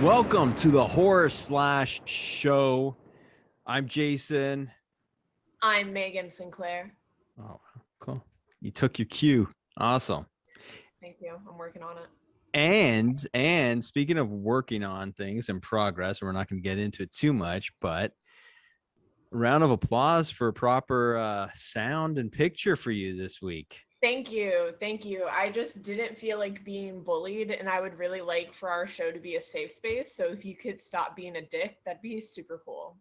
Welcome to the Horror Slash Show. I'm Jason. I'm Megan Sinclair. Oh, cool. You took your cue. Awesome. Thank you. I'm working on it. And speaking of working on things in progress, we're not going to get into it too much, but a round of applause for proper sound and picture for you this week. Thank you. Thank you. I just didn't feel like being bullied, and I would really like for our show to be a safe space. So if you could stop being a dick, that'd be super cool.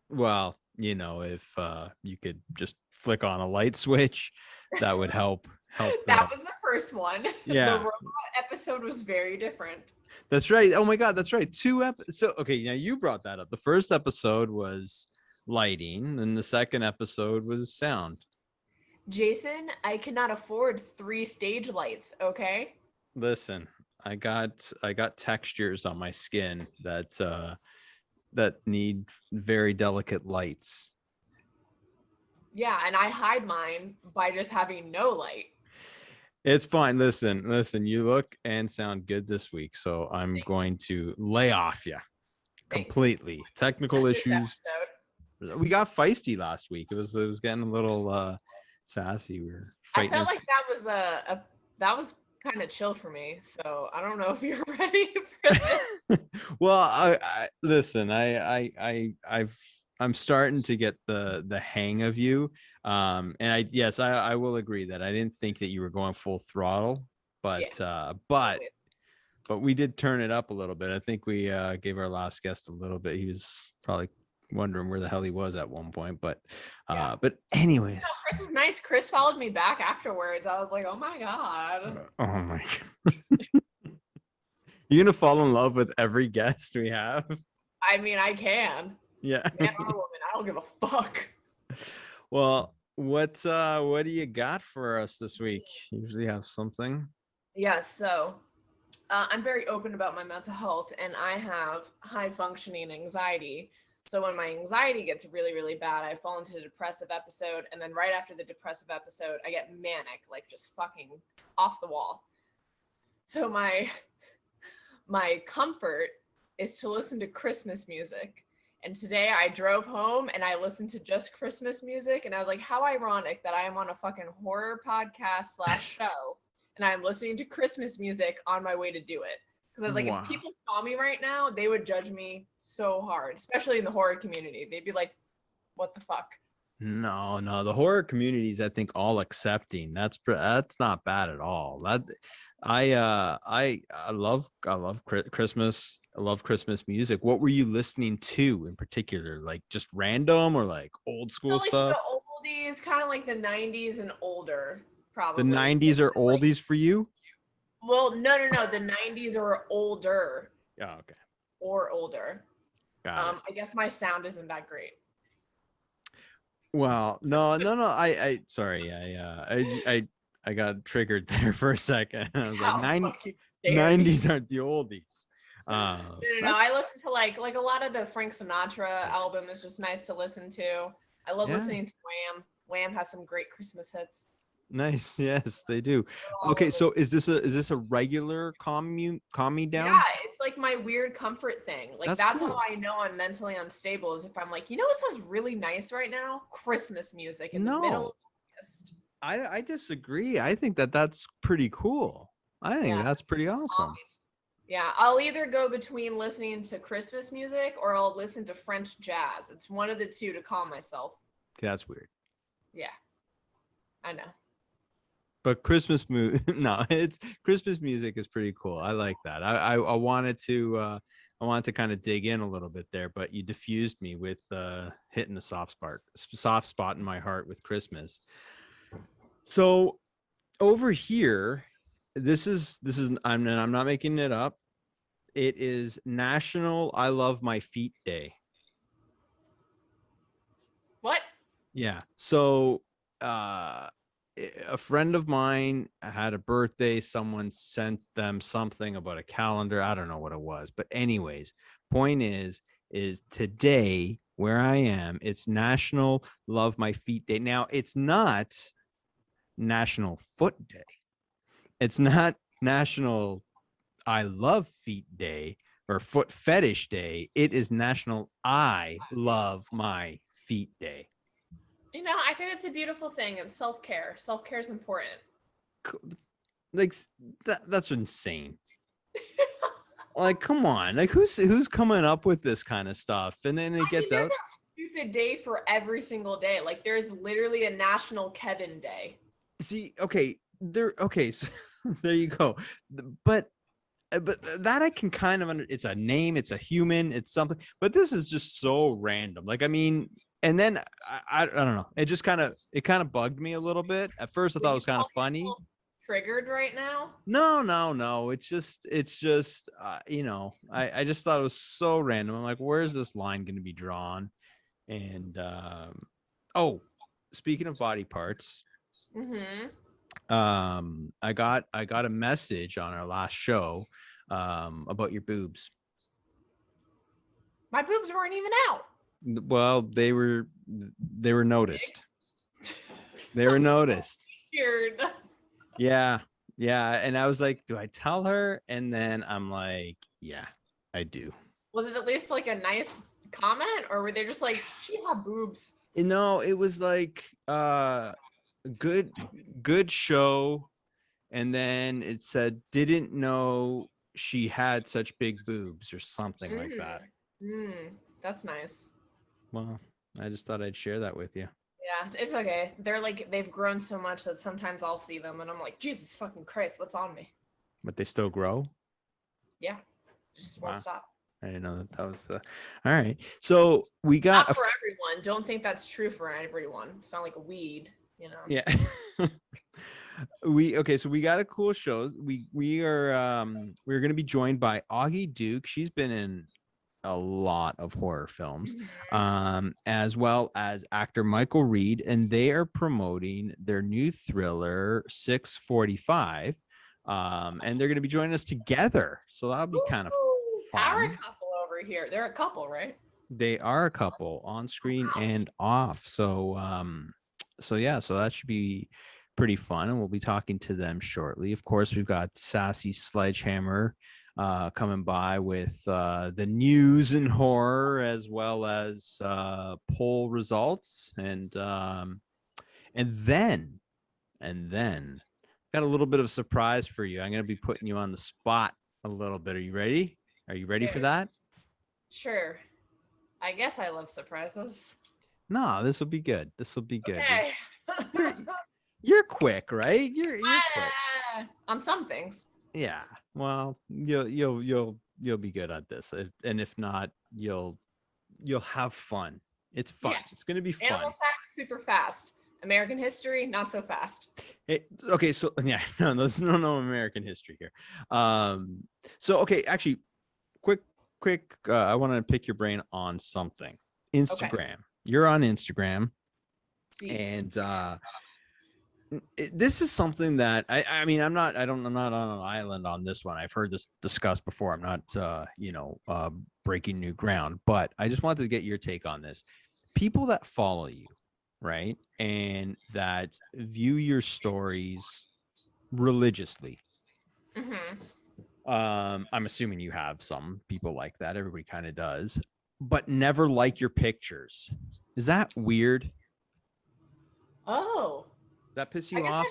Well, you know, if you could just flick on a light switch, that would help. That was the first one. Yeah. The robot episode was very different. That's right. Oh my God, that's right. So okay, now you brought that up. The first episode was lighting, and the second episode was sound. Jason, I cannot afford 3 stage lights, okay? Listen, I got textures on my skin that need very delicate lights. Yeah, and I hide mine by just having no light. It's fine. Listen, you look and sound good this week, so I'm going to lay off you completely. Technical Just issues. We got feisty last week. It was getting a little sassy. We were fighting. I felt like that was kind of chill for me, so I don't know if you're ready for this. Well, I listen. I'm starting to get the hang of you, and I will agree that I didn't think that you were going full throttle, but we did turn it up a little bit. I think we gave our last guest a little bit. He was probably wondering where the hell he was at one point, but anyways. No, Chris was nice. Chris followed me back afterwards. I was like, oh my God. Oh my God. You're gonna fall in love with every guest we have? I mean, I can. Yeah. Man or woman, I don't give a fuck. Well, what do you got for us this week? You usually have something. Yeah, so I'm very open about my mental health, and I have high functioning anxiety. So when my anxiety gets really, really bad, I fall into a depressive episode, and then right after the depressive episode, I get manic, like just fucking off the wall. So my comfort is to listen to Christmas music. And today I drove home and I listened to just Christmas music, and I was like, how ironic that I am on a fucking horror podcast / show and I'm listening to Christmas music on my way to do it. Because I was like, If people saw me right now, they would judge me so hard, especially in the horror community. They'd be like, what the fuck? No, the horror community is, I think, all accepting. That's not bad at all. I love Christmas. I love Christmas music. What were you listening to in particular? Like just random or like old school stuff? The oldies, kind of like the 90s and older, probably. The 90s are oldies for you? Well, no. The 90s are older. Oh, okay. Or older. Got it. I guess my sound isn't that great. Well, no. I sorry. I got triggered there for a second. I was like, 90s aren't the oldies. No. I listen to like a lot of the Frank Sinatra album is just nice to listen to. I love listening to Wham. Wham has some great Christmas hits. Nice. Yes, they do. Okay, so is this a regular calm me down? Yeah, it's like my weird comfort thing. Like that's cool. How I know I'm mentally unstable is if I'm like, you know what sounds really nice right now? Christmas music in the middle of August. I disagree. I think that's pretty cool. I think that's pretty awesome. Yeah, I'll either go between listening to Christmas music or I'll listen to French jazz. It's one of the two to calm myself. That's weird. Yeah, I know. But Christmas Christmas music is pretty cool. I like that. I wanted to kind of dig in a little bit there, but you diffused me with hitting a soft spot in my heart with Christmas. So over here, this is I'm not making it up. It is National I Love My Feet Day. What? Yeah. So a friend of mine had a birthday. Someone sent them something about a calendar. I don't know what it was, but anyways, point is today where I am, it's National Love My Feet Day. Now, it's not National Foot Day. It's not National I Love Feet Day, or Foot Fetish Day, it is National I Love My Feet Day. I think it's a beautiful thing of self-care. Self-care is important. Like that's insane. Like, come on, like who's coming up with this kind of stuff? And then it gets out. There's a stupid day for every single day. Like, there's literally a National Kevin Day. See, okay, so there you go. But that I can kind of it's a name, it's a human, it's something. But this is just so random. Like, I mean, and then I don't know. It just kind of bugged me a little bit. At first, I thought it was kind of funny. Triggered right now? No. It's just I just thought it was so random. I'm like, where's this line going to be drawn? And speaking of body parts, I got a message on our last show about your boobs. My boobs weren't even out. Well, they were noticed. They were noticed. Weird. Yeah. And I was like, do I tell her? And then I'm like, yeah, I do. Was it at least like a nice comment, or were they just like, she had boobs? No, it was like good show. And then it said, didn't know she had such big boobs or something like that. That's nice. Well, I just thought I'd share that with you. Yeah, it's okay. They're like, they've grown so much that sometimes I'll see them and I'm like, Jesus fucking Christ, what's on me? But they still grow? Yeah, just won't stop. I didn't know that was all right. So we got not for everyone. Don't think that's true for everyone. It's not like a weed, Yeah. So we got a cool show. We're going to be joined by Augie Duke. She's been in a lot of horror films, as well as actor Michael Reed, and they are promoting their new thriller 645, and they're going to be joining us together, so that'll be kind of fun. Our couple over here. They're a couple, right? They are a couple, on screen and off. So that should be pretty fun, and we'll be talking to them shortly. Of course, we've got Sassysledgehammer coming by with the news and horror, as well as poll results, and then got a little bit of a surprise for you. I'm going to be putting you on the spot a little bit. Are you ready? Are you ready for that? Sure. I guess I love surprises. No, this will be good. Okay. You're quick, right? You're quick on some things. Yeah. Well, you'll be good at this, and if not, you'll have fun. It's fun. Yeah. It's gonna be fun. Animal facts, super fast. American history, not so fast. Okay, so yeah, no, there's no American history here. So okay, actually, quick. I want to pick your brain on something. Instagram. Okay. You're on Instagram, and this is something that I mean, I'm not on an island on this one. I've heard this discussed before. I'm not breaking new ground, but I just wanted to get your take on this. People that follow you, right, and that view your stories religiously. I'm assuming you have some people like that. Everybody kind of does, but never like your pictures. Is that weird? Oh. That piss you off?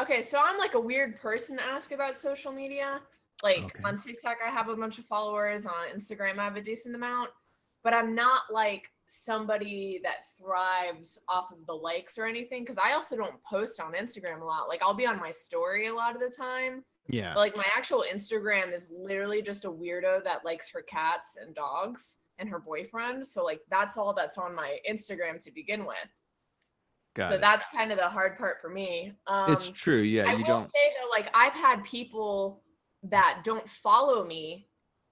Okay, so I'm like a weird person to ask about social media. Like on TikTok, I have a bunch of followers. On Instagram, I have a decent amount. But I'm not like somebody that thrives off of the likes or anything, because I also don't post on Instagram a lot. Like, I'll be on my story a lot of the time. Yeah. But like, my actual Instagram is literally just a weirdo that likes her cats and dogs and her boyfriend. So like, that's all that's on my Instagram to begin with. So that's kind of the hard part for me. It's true. Yeah. I will say though, like, I've had people that don't follow me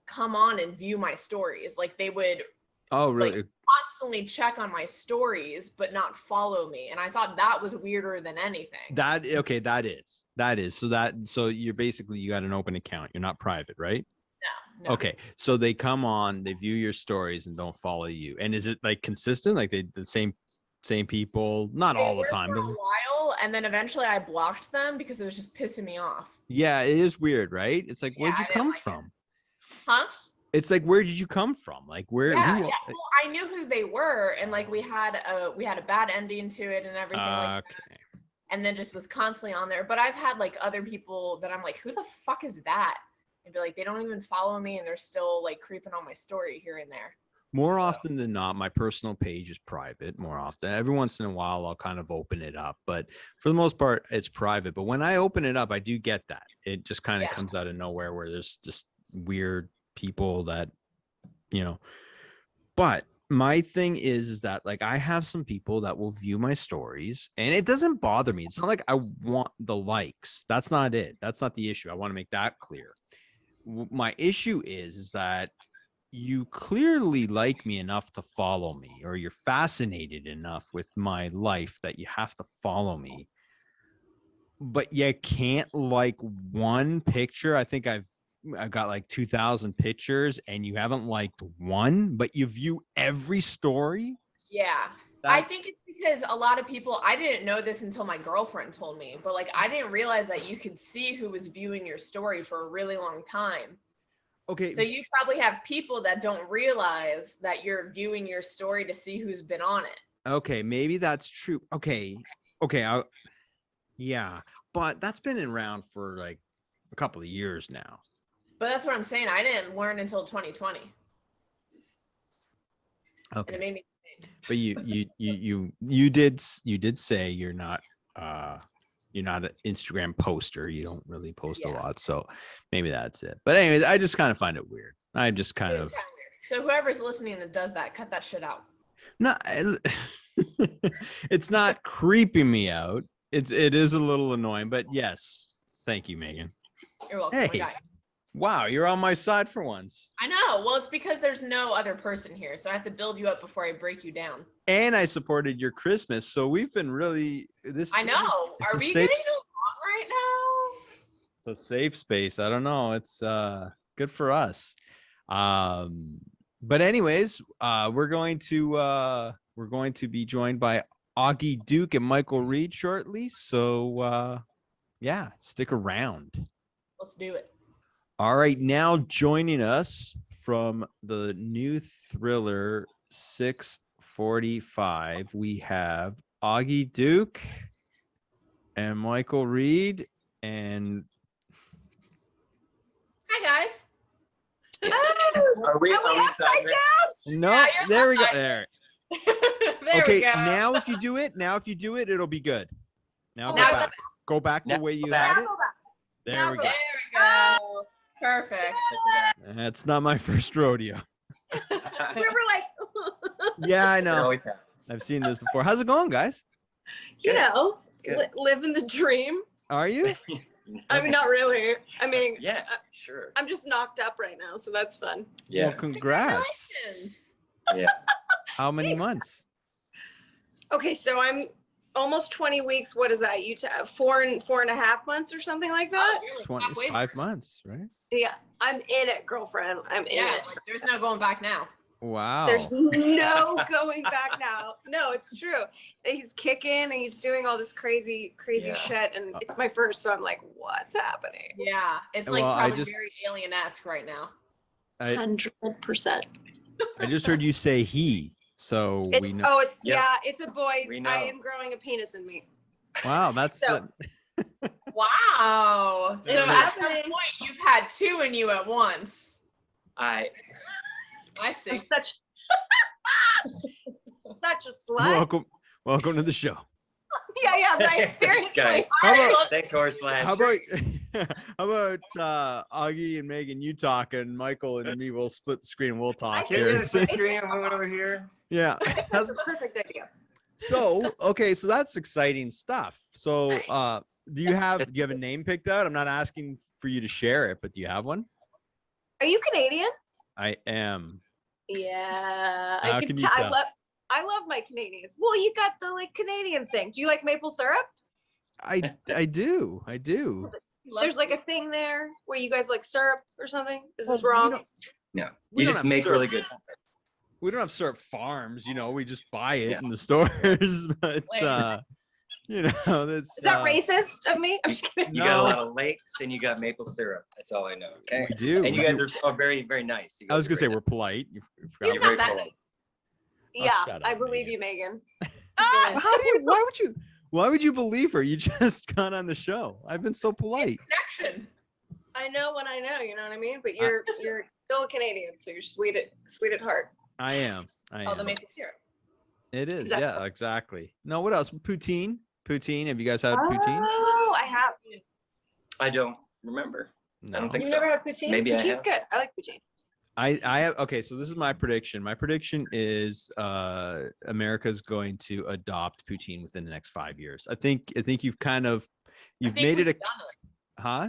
come on and view my stories. Like, they would like, constantly check on my stories, but not follow me. And I thought that was weirder than anything. That is. So you're basically, you got an open account. You're not private, right? No. Okay. So they come on, they view your stories and don't follow you. And is it like consistent? Like the same people, not all the time, for a while, and then eventually I blocked them because it was just pissing me off. Yeah, it is weird, right? It's like, where'd you come from? Huh? It's like, where did you come from? Like, where? Yeah. Well, I knew who they were, and like we had a bad ending to it and everything like that. And then just was constantly on there. But I've had like other people that I'm like, who the fuck is that? And be like, they don't even follow me, and they're still like creeping on my story here and there. More often than not, my personal page is private. More often, every once in a while, I'll kind of open it up, but for the most part, it's private. But when I open it up, I do get that it just kind of comes out of nowhere, where there's just weird people that, you know. But my thing is that like I have some people that will view my stories, and it doesn't bother me. It's not like I want the likes. That's not it. That's not the issue. I want to make that clear. My issue is that you clearly like me enough to follow me, or you're fascinated enough with my life that you have to follow me, but you can't like one picture. I think I've got like 2,000 pictures, and you haven't liked one, but you view every story. Yeah. I think it's because a lot of people, I didn't know this until my girlfriend told me, but like I didn't realize that you could see who was viewing your story for a really long time. Okay. So you probably have people that don't realize that you're viewing your story to see who's been on it. Okay, maybe that's true. Okay. Yeah, but that's been around for like a couple of years now. But that's what I'm saying. I didn't learn until 2020. Okay. And it made me but you did say you're not an Instagram poster. You don't really post a lot, so maybe that's it. But anyways, I just kind of find it weird. I just kind of. So whoever's listening that does that, cut that shit out. No, it's not creeping me out. It is a little annoying, but yes, thank you, Megan. You're welcome. Hey. Wow, you're on my side for once. I know. Well, it's because there's no other person here, so I have to build you up before I break you down. And I supported your Christmas, so we've been really I know. Are we getting along right now? It's a safe space. I don't know. It's good for us. But anyways, we're going to be joined by Augie Duke and Michael Reed shortly. So yeah, stick around. Let's do it. All right, now joining us from the new thriller 645, we have Augie Duke and Michael Reed. And hi guys. Are we upside down? No, there we go. There. There okay, we go. now if you do it, it'll be good. Now go back the way you had it. There we go. There we go. Perfect. That's not my first rodeo. We were like, yeah, I know. I've seen this before. How's it going, guys? You know, living the dream. Are you? I mean, not really. I mean, yeah, sure. I'm just knocked up right now, so that's fun. Yeah. Well, congrats. Yeah. How many months? Okay, so I'm almost 20 weeks. What is that? 4.5 months or something like that? 25 months, right? Yeah, I'm in it, girlfriend. I'm in it. Like, there's no going back now. Wow. There's no going back now. No, it's true. He's kicking and he's doing all this crazy shit, and it's my first, so I'm like, what's happening? Yeah, it's like probably very alien-esque right now. 100%. I just heard you say he, so we know. Oh, it's it's a boy. I am growing a penis in me. Wow, that's wow. So at some point you've had two in you at once. I see. I'm such a slut. Welcome to the show. Yeah, right. Seriously. Guys, thanks, Horseland. How about Augie and Megan, you talk, and Michael and me will split the screen. We'll talk here. Screen over here. Yeah. That's a perfect idea. So that's exciting stuff. So do you have a name picked out? I'm not asking for you to share it, but do you have one? Are you Canadian? I am. Yeah. How can you tell? I love my Canadians. Well, you got the Canadian thing. Do you like maple syrup? I do. There's like a thing there where you guys like syrup or something. Is this wrong? No. You just make really good syrup. We don't have syrup farms, we just buy it in the stores. But You know, that's Is that racist of me? I'm just kidding. You got a lot of lakes and you got maple syrup. That's all I know. Okay. We do. And you guys are very, very nice. I was gonna say we're polite. You forgot He's about not that polite. nice. Yeah, shut I up, believe Megan. you, Megan. How do you? Why would you believe her? You just got on the show. I've been so polite. Connection. I know when I know, you know what I mean? But you're still a Canadian, so you're sweet at heart. I am. Oh, the maple syrup. It is. Exactly. Yeah, exactly. No, what else? Poutine. Poutine. Have you guys had poutine? Oh, I have. I don't remember. I don't think You've so. never had poutine? Maybe I Poutine's have. good. I like poutine. I have. Okay, so this is my prediction. My prediction is America's going to adopt poutine within the next 5 years. I think you've made it a. Done it. Huh?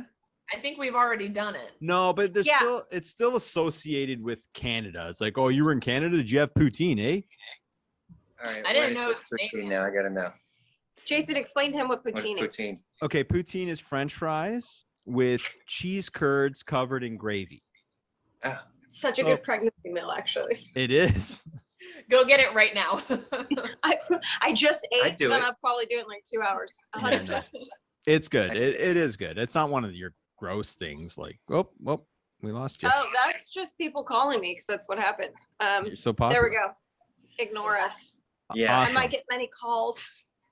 I think we've already done it. No, but there's it's still associated with Canada. It's like, oh, you were in Canada. Did you have poutine, eh? All right. I didn't what know is it was this poutine Canadian. now. I gotta know. Jason, explain to him what What is poutine is. poutine? Okay, poutine is French fries with cheese curds covered in gravy. Ah, Such a Oh. good pregnancy meal, actually. It is. Go get it right now. I just ate, do then it. I'll probably do it in like 2 hours. Yeah, 100%. no. It's good. It is good. It's not one of your gross things like, oh, well, we lost you. Oh, that's just people calling me because that's what happens. You're so There popular. we go. Ignore us. yeah. Awesome. I might get many calls.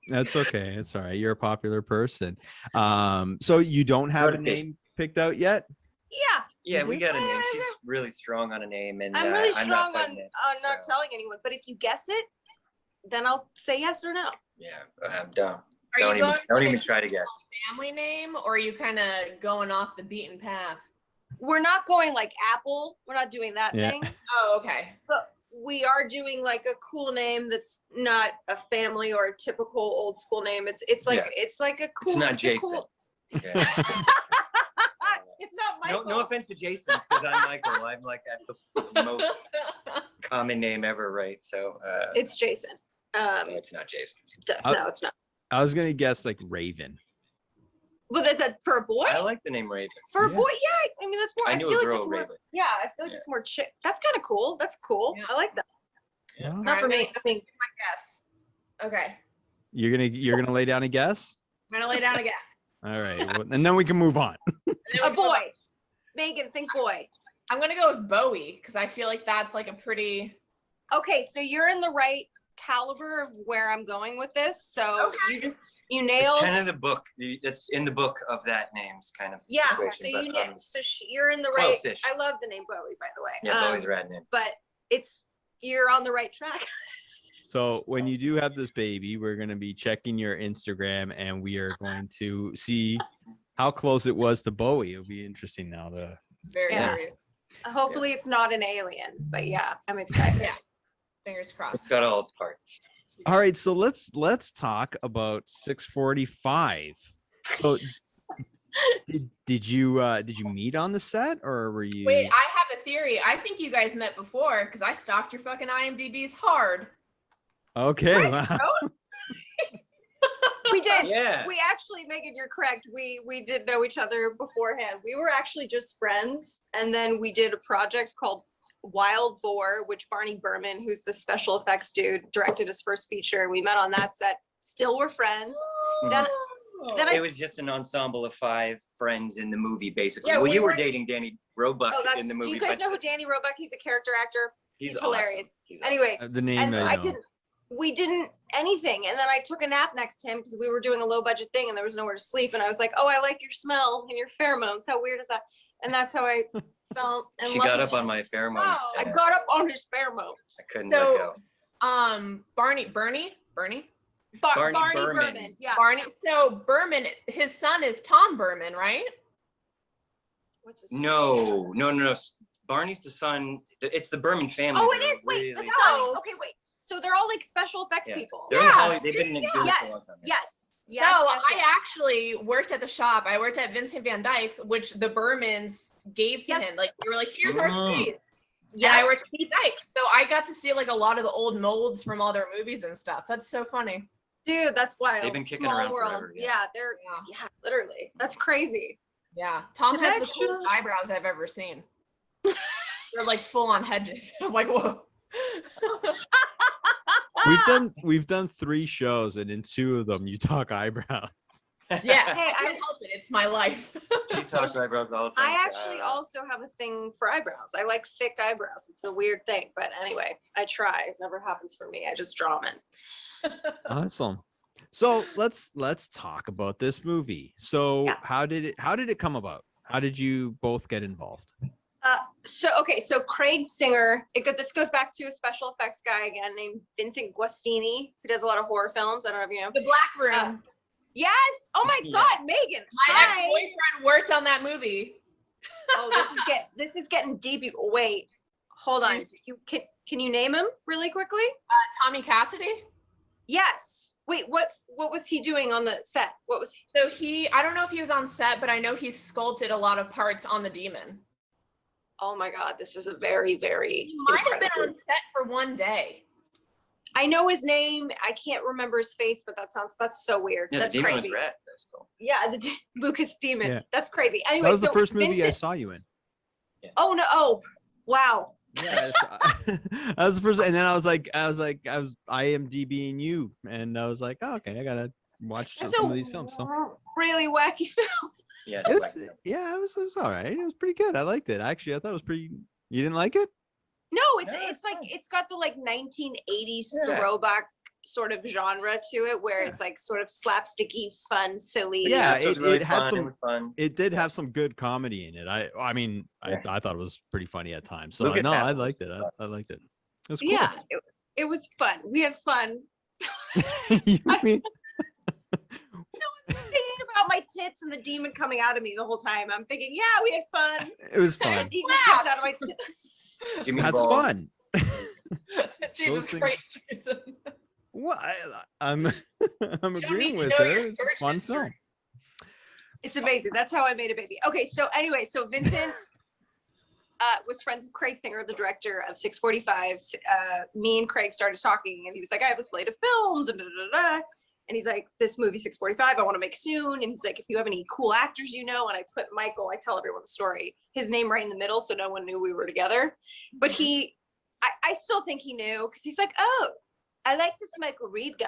That's okay. It's all right. You're a popular person. So you don't have a Notification. name picked out yet? Yeah, Yeah, we got a name. Yeah, She's really strong on a name, and I'm really I'm strong not on fighting it, not so, telling anyone. But if you guess it, then I'll say yes or no. Yeah, don't Are don't you even going don't for even the try to guess. family name, or are you kind of going off the beaten path? We're not going like Apple. We're not doing that Yeah. thing. Oh, okay. But we are doing like a cool name that's not a family or a typical old school name. It's like Yeah. it's like a cool. It's not a Jason. cool- Okay. It's not Michael. No offense to Jason's, because I'm Michael. I'm like at the most common name ever, right? So It's Jason. no, it's not Jason. No, it's not. I was gonna guess like Raven. Well, that for a boy. I like the name Raven. For a Yeah. boy, yeah. I mean, that's more. I I, knew feel a like girl it's more. Raven. Yeah, I feel like it's more chick. That's kind of cool. That's cool. Yeah. I like that. Well, All Not right, for I'm me. gonna I mean, guess. Okay. you're gonna lay down a guess? I'm gonna lay down a guess. All right. Well, and then we can move on. And then we a can move boy. on. Megan, think boy. I'm gonna go with Bowie because I feel like that's like a pretty. Okay, so you're in the right caliber of where I'm going with this. So Okay. you It's nailed. kind of the book. It's in the book of that name's kind of Yeah. situation, So but, you you're in the right. close-ish. I love the name Bowie, by the way. yeah, Bowie's a rad name. But you're on the right track. So when you do have this baby, we're gonna be checking your Instagram, and we are going to see how close it was to Bowie. It'll be interesting now to. Very, Yeah. very. Hopefully, it's not an alien. But yeah, I'm excited. Yeah. Fingers crossed. It's got all its parts. All right, so let's talk about 645. So did you meet on the set, or were you? Wait, I have a theory. I think you guys met before because I stalked your fucking IMDb's hard. Okay. Wow. We did. Yeah. We actually, Megan, you're correct. We did know each other beforehand. We were actually just friends, and then we did a project called Wild Boar, which Barney Berman, who's the special effects dude, directed his first feature, and we met on that set. Still were friends. Then It was just an ensemble of 5 friends in the movie, basically. Yeah, well, we you were were- dating Danny Roebuck Oh, in the movie. do you guys but know who Danny Roebuck? He's a character actor. He's He's awesome. hilarious. He's awesome. Anyway, The name and I I know. didn't. We didn't anything, and then I took a nap next to him because we were doing a low budget thing, and there was nowhere to sleep. And I was like, "Oh, I like your smell and your pheromones. How weird is that?" And that's how I felt. And She loved got him. up on my pheromones. Oh. I and got up on his pheromones. I couldn't So- let go. Bernie, Barney Barney Berman. Berman. Yeah. Barney. So Berman, his son is Tom Berman, right? What's his No. Barney's the son. It's the Berman family. Oh, it They're is. Wait, the really- son. No. Okay, wait. So they're all like special effects Yeah. people. They're in Yeah. Hollywood. They've been doing it for a Yes. long time. Yes. Yes. No, yes, I yes. actually worked at the shop. I worked at Vincent Van Dyke's, which the Bermans gave to Yep. him. Like they were like, "Here's our Mm. space." Yeah. And I worked at Van Dyke's, so I got to see like a lot of the old molds from all their movies and stuff. That's so funny. Dude, that's wild. They've been kicking Small around world. forever, yeah. Yeah, they're Yeah, literally. That's crazy. yeah. Tom has the coolest Connections. eyebrows I've ever seen. They're like full on hedges. I'm like, whoa. we've done 3 shows, and in 2 of them you talk eyebrows. Yeah, Hey, I can't help it. It's my life. She talks eyebrows all the time. I actually also have a thing for eyebrows. I like thick eyebrows. It's a weird thing, but anyway, I try. It never happens for me. I just draw them in. Awesome. So let's talk about this movie. So Yeah. how did it come about? How did you both get involved? So Craig Singer, this goes back to a special effects guy again named Vincent Guastini, who does a lot of horror films. I don't know if you know. The Black Room. Yes. Oh my Yeah. God, Megan. My Hi. ex-boyfriend worked on that movie. Oh, this is getting deep. Wait, hold on. Can you name him really quickly? Tommy Cassidy. Yes. Wait, what was he doing on the set? What was he? So I don't know if he was on set, but I know he sculpted a lot of parts on the Demon. Oh my God, this is a very, very He might have been incredible- on set for one day. I know his name. I can't remember his face, but that's so weird. Yeah, That's the demon crazy. was red. That's cool. Yeah, Lucas Demon. Yeah. That's crazy. Anyway, That was the so first movie I Vincent- saw you in. Oh no! Oh, wow. Yeah, that was the first, and then I was IMDbing you, and I was like, oh, okay, I gotta watch That's some a of these films. So really wacky film. Yeah, it it's was, black. yeah, it was all right. It was pretty good. I liked it. Actually, I thought it was pretty. You didn't like it? No, it's Yeah, it's it's like fine. it's got the like 1980s Yeah. throwback sort of genre to it, where Yeah. it's like sort of slapsticky, fun, silly. Yeah, So it really had fun. some- It was fun. It did have some good comedy in it. I mean, Yeah. I thought it was pretty funny at times. So Lucas no, I Hathaway was liked it. fun. I liked it. It was cool. Yeah, it was fun. We had fun. You mean- Thinking about my tits and the demon coming out of me the whole time. I'm thinking, yeah, we had fun. it was The fun. demon comes out of my tits. Jimmy That's Ball. fun. Jesus things- Christ, Jason. Well, I'm I'm need agreeing to with know her. your It's a search fun history. film. It's amazing. That's how I made a baby. Okay, so anyway, so Vincent was friends with Craig Singer, the director of 645. Me and Craig started talking, and he was like, I have a slate of films, and da, da, da, da. And he's like, this movie 645, I want to make soon. And he's like, if you have any cool actors, you know, and I put Michael, I tell everyone the story, his name right in the middle, so no one knew we were together. But I still think he knew, because he's like, oh, I like this Michael Reed guy.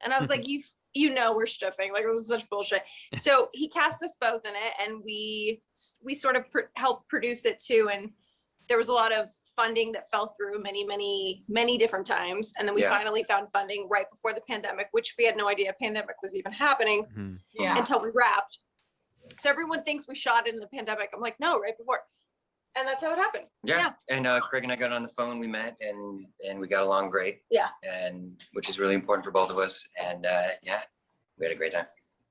And I was like, you know we're stripping, like this is such bullshit. So he cast us both in it, and we sort of helped produce it too. And there was a lot of funding that fell through many different times, and then we Yeah. finally found funding right before the pandemic, which we had no idea a pandemic was even happening Mhm. Yeah. until we wrapped. So everyone thinks we shot it in the pandemic. I'm like, no, right before. And that's how it happened. Yeah. And Craig and I got on the phone, we met, and we got along great. Yeah. And which is really important for both of us. And yeah, we had a great time.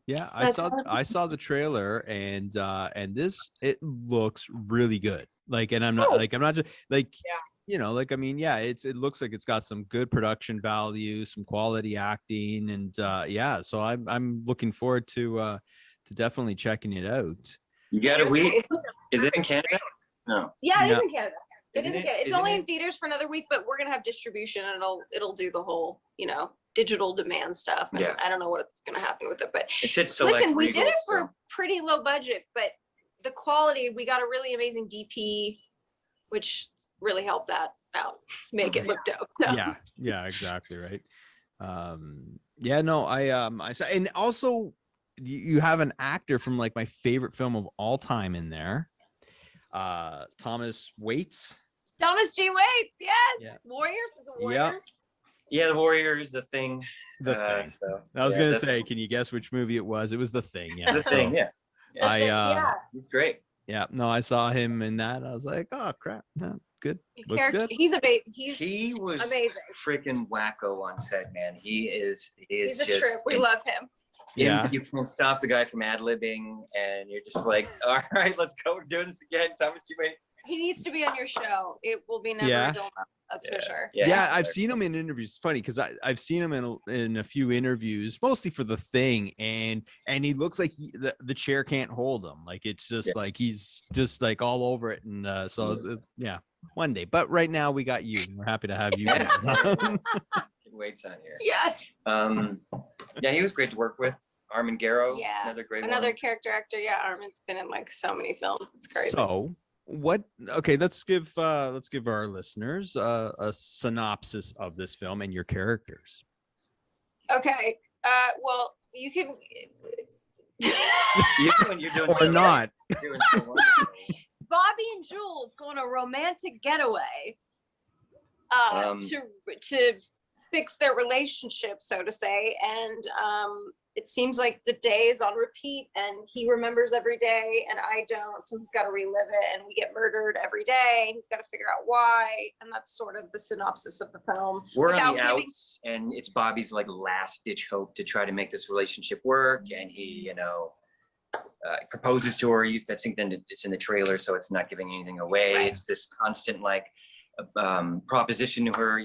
Yeah, That's I saw the trailer, and it looks really good. Like, and I'm not just like, Yeah. you know, like, I mean, yeah, it looks like it's got some good production value, some quality acting, and yeah, so I'm looking forward to definitely checking it out. You got a It's- week? it's- Is it in Canada? No. Yeah, it Yeah. is in Canada. It Isn't is in it? Canada. It's Isn't only it? in theaters for another week, but we're gonna have distribution, and it'll do the whole, you know, digital demand stuff. And Yeah. I don't know what's gonna happen with it, but It's select listen, we did Regals, it for so- pretty low budget, but the quality, we got a really amazing DP, which really helped that out, make it look dope. So. Yeah, exactly right. Yeah, no, I saw, and also you have an actor from like my favorite film of all time in there, Thomas Waits. Thomas G. Waits, yes. Yeah. Warriors, is it Yeah. Warriors? Yeah, the Warriors, the thing. The Thing. So, I was yeah, gonna the- say, can you guess which movie it was? It was The Thing. Yeah, the so, thing. Yeah. I yeah. It's great. yeah, no, I saw him in that. I was like, oh crap, no, good. Looks Character, good. he's he's He was amazing. freaking wacko on set, man. He is He's a just trip. We love him. Yeah. You can't stop the guy from ad-libbing, and you're just like, all right, let's go. We're doing this again. Thomas G. Waits. He needs to be on your show. It will be never Yeah. a dull moment, that's for sure. Yeah, he's I've hilarious. seen him in interviews. It's funny because I've seen him in a few interviews, mostly for The Thing, and he looks like the chair can't hold him. Like it's just Yeah. like he's just like all over it, and so yeah, one day. But right now we got you. We're happy to have you Yeah. guys on. Waits on here. Yes. Yeah, he was great to work with. Armin Garrow, Yeah, another great Another one. character actor. Yeah, Armin's been in like so many films. It's crazy. So what? Okay, let's give our listeners a synopsis of this film and your characters. Okay. Well, you can. You're doing Or so not. You're doing so wonderful. Bobby and Jules go on a romantic getaway to fix their relationship, so to say, and it seems like the day is on repeat, and he remembers every day, and I don't, so he's got to relive it, and we get murdered every day, and he's got to figure out why, and that's sort of the synopsis of the film. We're on the outs, and it's Bobby's like last ditch hope to try to make this relationship work, and he, proposes to her. That's it's in the trailer, so it's not giving anything away. Right. It's this constant like proposition to her,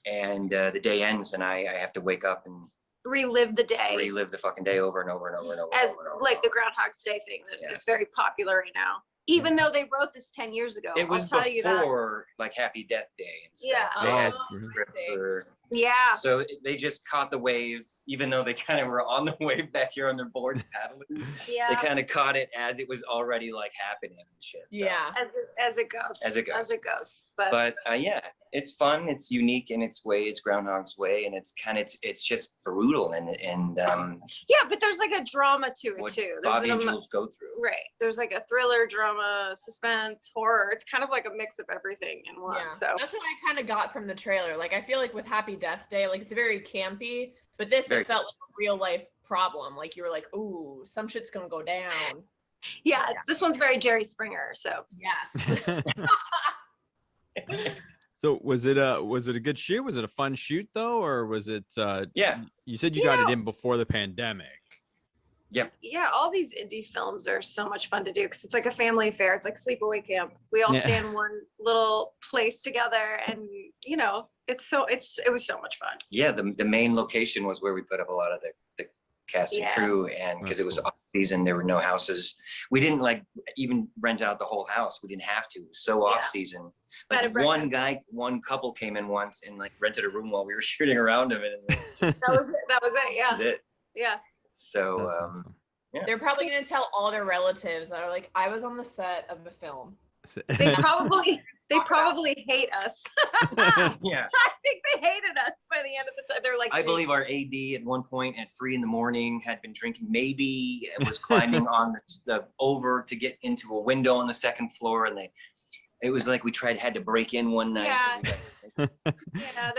and the day ends, and I have to wake up and relive the day, relive the fucking day over and over and over and over. as and over, like the Groundhog's Day thing that is very popular right now. Even though they wrote this 10 years ago. It was I'll tell you that. before like Happy Death Day and stuff. Yeah. They had Oh, script I for. Yeah. So they just caught the wave, even though they kind of were on the wave back here on their boards paddling. Yeah. They kind of caught it as it was already like happening and shit. So. Yeah. As it goes. As it goes. As it goes. But But yeah, it's fun. It's unique in its way. It's Groundhog's Way, and it's just brutal and yeah, but there's like a drama to it what too. There's Bobby and an Jules go through. right. There's like a thriller, drama, suspense, horror. It's kind of like a mix of everything in one. Yeah. So That's what I kind of got from the trailer. Like, I feel like with Happy Death Day, like, it's very campy, but this, Very it felt like a real life problem. Like, you were like, ooh, some shit's gonna go down. yeah, this one's very Jerry Springer. So Yes. So was it a good shoot? Was it a fun shoot though, or was it? Yeah. You said you got it in before the pandemic. yeah, all these indie films are so much fun to do because it's like a family affair. It's like sleepaway camp. We all stay in one little place together, and it was so much fun. Yeah, the main location was where we put up a lot of the cast and crew, and because it was off season, there were no houses. We didn't like even rent out the whole house. We didn't have to. It was so off season. Like one couple came in once and like rented a room while we were shooting around him, and just, That was it. Yeah. that's it. Yeah. So That's awesome. They're probably gonna tell all their relatives that are like, I was on the set of the film. They probably hate us. yeah. I think they hated us by the end of the time. They're like, I believe our AD at one point at 3 a.m. had been drinking, maybe was climbing on the over to get into a window on the second floor, and it was like we had to break in one night. Yeah. Yeah,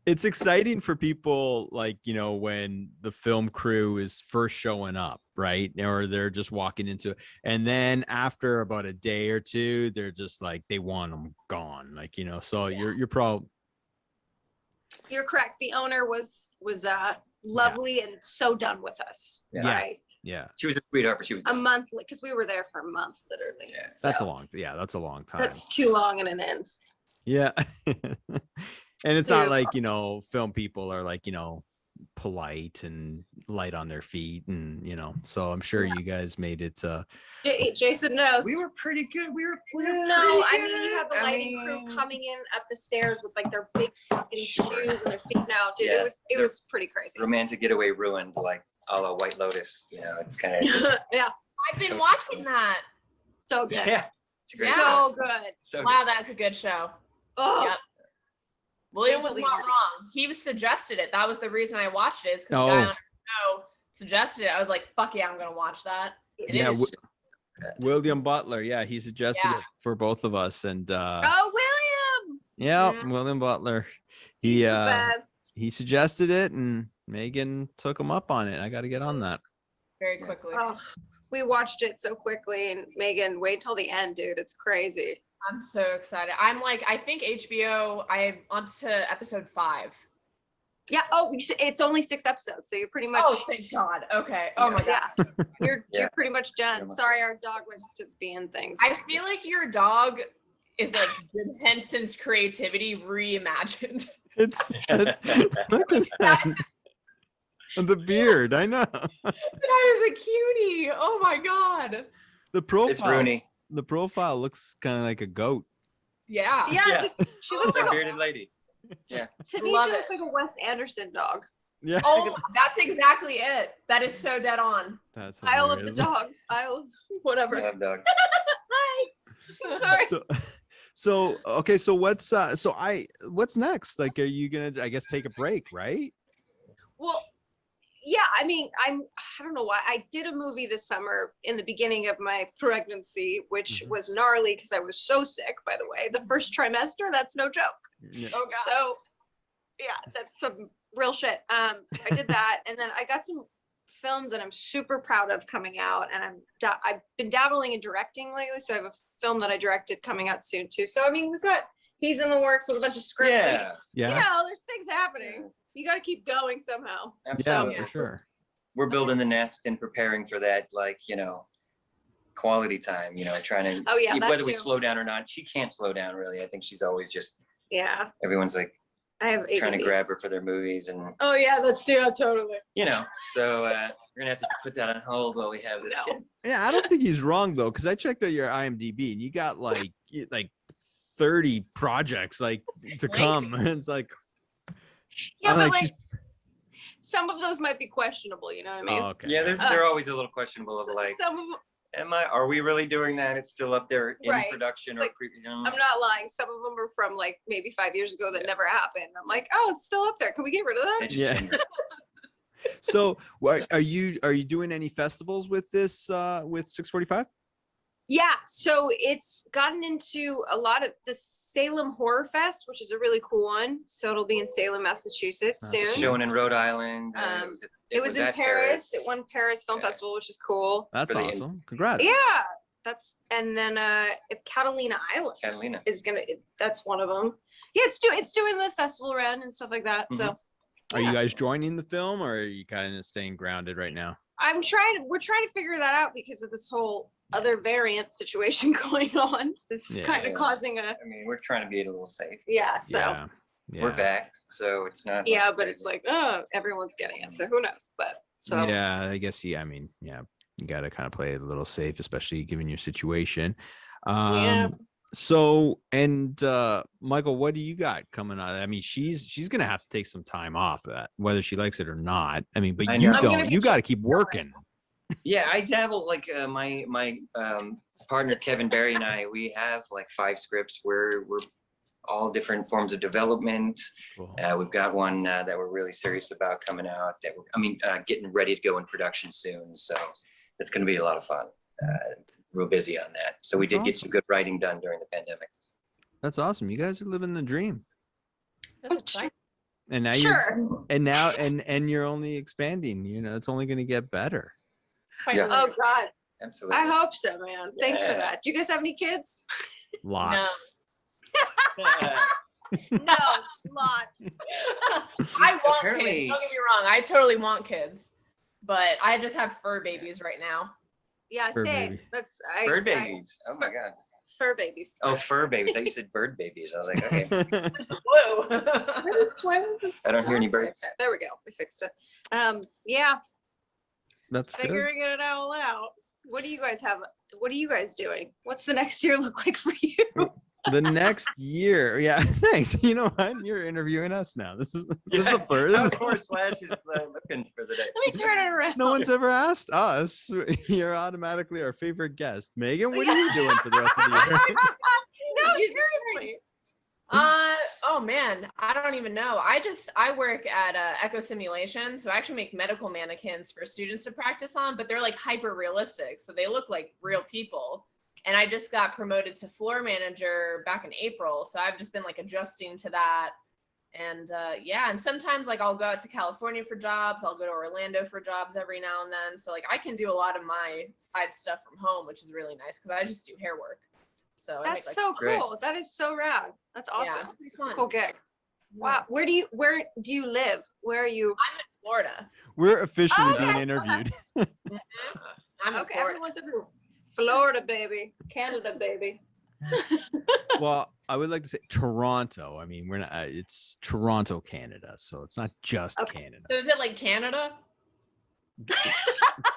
it's exciting for people like, when the film crew is first showing up, right? Or they're just walking into it. And then after about a day or two, they're just like, they want them gone. Like, so you're probably. You're correct. The owner was lovely and so done with us. Yeah. Right? Yeah. She was a sweetheart, but she was A month, because we were there for a month, literally. Yeah. That's So, that's a long time. That's too long in an end. Yeah. And it's not like, film people are like, polite and light on their feet and, so I'm sure you guys made it. Jason knows. We were pretty good. We were No, I pretty mean, you good. have the lighting crew coming in up the stairs with like their big fucking shoes and their feet. No, dude, Yeah, it was pretty crazy. Romantic getaway ruined, like a la White Lotus. It's kind of just Yeah, I've been watching that. so good. yeah. It's a great Yeah. show. So good. So Wow, that's a good show. Oh, Yep. William was Totally not agree. wrong. He suggested it. That was the reason I watched it. Is because the guy on the show suggested it. I was like, "Fuck yeah, I'm gonna watch that." It Yeah, is- William Butler. Yeah, he suggested it for both of us. And oh, William. yeah, Mhm. William Butler. He's He the best. he suggested it, and Megan took him up on it. I got to get on that. very quickly. Oh, we watched it so quickly, and Megan, wait till the end, dude. It's crazy. I'm so excited. I'm like, I think HBO. I'm on to episode 5. Yeah. Oh, it's only 6 episodes, so you're pretty much. Oh, thank God. Okay. Oh my Yeah. God. You're Yeah. pretty much done. Almost. Sorry, our dog likes to be in things. I feel like your dog is like Jim Henson's creativity reimagined. It's look at that. The beard. I know. That is a cutie. Oh my God. The profile. It's Rooney. The profile looks kind of like a goat. Yeah. Yeah, Yeah. she looks It's a like bearded lady. to me. Love She looks it. like a Wes Anderson dog. Yeah. Oh, that's exactly it. That is so dead on. That's Isle of the hilarious. Dogs. Isle of whatever. I love dogs. Hi. Sorry. So okay, so what's next? Like, are you gonna, I guess, take a break, right? Well, yeah, I mean, I don't know why. I did a movie this summer in the beginning of my pregnancy, which was gnarly because I was so sick, by the way. The first trimester, that's no joke. Yeah. Oh God. So yeah, that's some real shit. I did that, and then I got some films that I'm super proud of coming out, and I've been dabbling in directing lately, so I have a film that I directed coming out soon too. So I mean, he's in the works with a bunch of scripts. Yeah. Yeah. You know, there's things happening. You got to keep going somehow. Absolutely. Yeah, for sure. We're building the nest and preparing for that, like, quality time, trying to, Oh yeah, that whether we too. slow down or not. She can't slow down, really. I think she's always just, Yeah, everyone's like I have trying to ADD. grab her for their movies. And, Oh yeah, totally. so we're going to have to put that on hold while we have this No. kid. Yeah, I don't think he's wrong though, because I checked out your IMDb and you got like 30 projects like to come. It's like, Yeah, I'm but like, like some of those might be questionable. You know what I mean? oh, okay. Yeah, they're always a little questionable of like, Some of them, are we really doing that? It's still up there in Right. production or Like, I'm not lying. Some of them are from like maybe 5 years ago that never happened. I'm like, oh, it's still up there. Can we get rid of that? It just Yeah. changed. So, are you doing any festivals with this with 645? Yeah, so it's gotten into a lot of the Salem Horror Fest, which is a really cool one. So it'll be in Salem, Massachusetts That's soon. cool. Showing in Rhode Island. It was in at Paris. It won Paris Film Yeah. Festival, which is cool. That's For the- awesome. Congrats. Yeah, and then Catalina Island Catalina. is that's one of them. Yeah, it's doing the festival run and stuff like that. So Are you guys joining the film, or are you kind of staying grounded right now? we're trying to figure that out because of this whole other variant situation going on. This is Yeah. kind of causing a I mean, we're trying to be a little safe. so. Yeah. We're back, so it's not. like Yeah, but crazy. it's like, oh, everyone's getting it, so who knows? But so Yeah, I guess. Yeah, I mean, yeah, you got to kind of play it a little safe, especially given your situation. Yeah. So, and Michael, what do you got coming on? I mean, she's gonna have to take some time off of that, whether she likes it or not. I mean, but I you know. I'm gonna don't. be You got to keep working. Yeah, I dabble like my partner Kevin Barry and I. We have like 5 scripts where we're all different forms of development. Cool. We've got one that we're really serious about coming out. Getting ready to go in production soon. So it's going to be a lot of fun. Real busy on that. So we That's did get some good writing done during the pandemic. That's awesome. You guys are living the dream. That's exciting. And now sure. and you're only expanding. It's only going to get better. Quite Yeah. literally. Oh God, Absolutely. I hope so, man. Thanks for Yeah. that. Do you guys have any kids? Lots. No, lots. I want Apparently- kids. Don't get me wrong. I totally want kids, but I just have fur babies right now. Yeah, Fur same. baby. That's Bird babies. Oh my God. Fur babies. Oh, fur babies. I said bird babies. I was like, okay. Whoa. I don't hear any birds. There we go. We fixed it. Yeah, That's good. figuring it all out. What do you guys have? What are you guys doing? What's the next year look like for you? The next year, yeah. Thanks. You know what? You're interviewing us now. This is the first. That was Horse Slash is looking for the day. Let me turn it around. No one's ever asked us. You're automatically our favorite guest. Megan, what are you doing for the rest of the year? No, seriously. Oh man, I don't even know. I work at Echo Simulation, so I actually make medical mannequins for students to practice on, but they're like hyper realistic, so they look like real people. And I just got promoted to floor manager back in April, so I've just been like adjusting to that. And yeah, and sometimes like I'll go out to California for jobs, I'll go to Orlando for jobs every now and then. So like I can do a lot of my side stuff from home, which is really nice because I just do hair work. So I make, That's like, so Great. cool. That is so rad. That's awesome. Yeah, it's pretty fun. Cool gig. Wow. Where do you live? Where are you? I'm in Florida. We're officially Okay. being interviewed. I'm in Okay, Florida. everyone's everywhere. Florida, baby. Canada, baby. Well, I would like to say Toronto. I mean, we're not. It's Toronto, Canada, so it's not just Okay. Canada. So is it like Canada?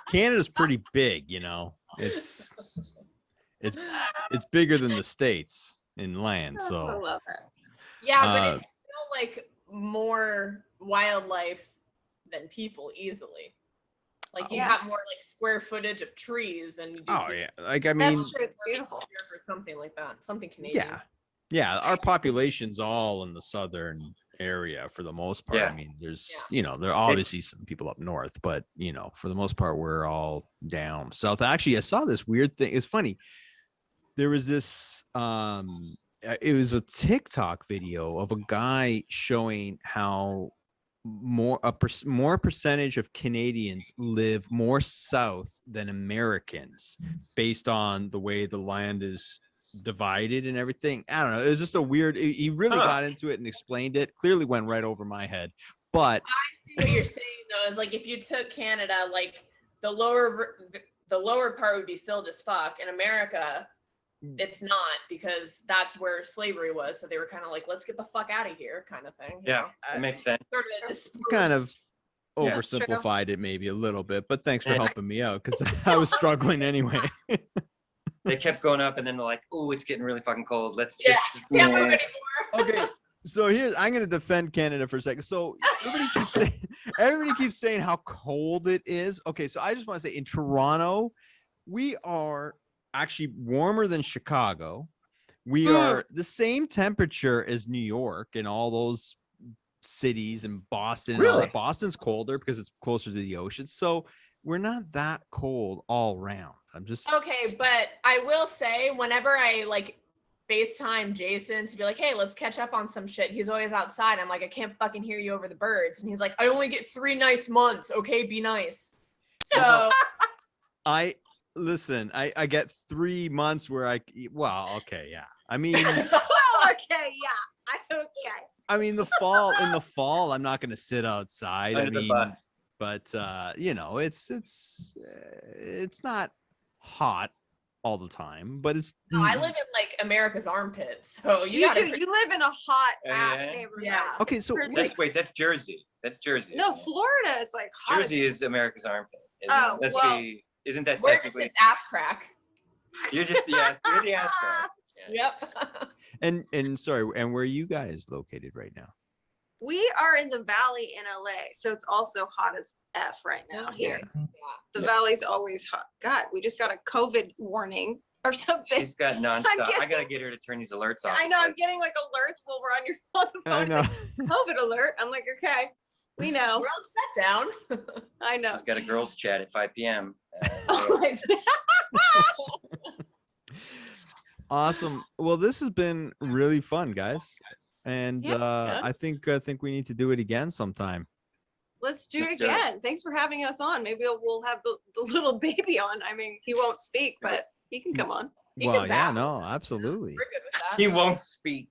Canada's pretty big, It's bigger than the states in land. I So love it. Yeah, but Uh, it's still like more wildlife than people easily. Like you have more like square footage of trees than you do. Oh yeah, like I mean, That's true. It's beautiful. Or something like that. Something Canadian. Yeah. Our population's all in the southern area for the most part. I mean, there's there are obviously some people up north, but for the most part, we're all down south. Actually, I saw this weird thing. It's funny. There was this. It was a TikTok video of a guy showing how more percentage of Canadians live more south than Americans based on the way the land is divided and everything. I don't know. It was just a weird. He really got into it and explained it. Clearly went right over my head. But I see what you're saying though. Is like if you took Canada, like the lower part would be filled as fuck. In America, it's not, because that's where slavery was. So they were kind of like, let's get the fuck out of here, kind of thing. Yeah, that makes sense. Sort of dispersed. Kind of oversimplified it maybe a little bit, but thanks for helping me out because I was struggling anyway. They kept going up, and then they're like, "Oh, it's getting really fucking cold. Let's can't move anymore." Okay, so I'm going to defend Canada for a second. So everybody keeps saying how cold it is. Okay, so I just want to say in Toronto, we are actually warmer than Chicago. We are the same temperature as New York and all those cities, and Boston. And all that. Boston's colder because it's closer to the ocean. So we're not that cold all around. I'm just okay, but I will say whenever I like FaceTime Jason to be like, hey, let's catch up on some shit, he's always outside. I'm like, I can't fucking hear you over the birds. And he's like, I only get 3 nice months. Okay, be nice. So I get 3 months where I mean okay, I mean in the fall I'm not going to sit outside. Under the bus. But it's not hot all the time, but it's no, I live in like America's armpits, so you live in a hot ass neighborhood. Yeah. Okay, so That's Jersey. That's Jersey. No, Florida is like hot. Jersey is America's armpit. Isn't that we're technically just ass crack? You're just the ass. You're the ass crack. Yep. and sorry, and where are you guys located right now? We are in the valley in LA, so it's also hot as F right now here. Yeah. The valley's always hot. God, we just got a COVID warning or something. She's got nonstop. I gotta get her to turn these alerts off. I know, I'm getting like alerts while we're on the phone. I know. Like, COVID alert. I'm like, okay, we know. We're all set down. I know. She's got a girls' chat at 5 p.m. Oh my God. Awesome. Well, this has been really fun, guys. And I think we need to do it again sometime. Let's do it again. Thanks for having us on. Maybe we'll have the little baby on. I mean, he won't speak, but he can come on. Well, yeah, no, absolutely. We're good with that. He won't speak.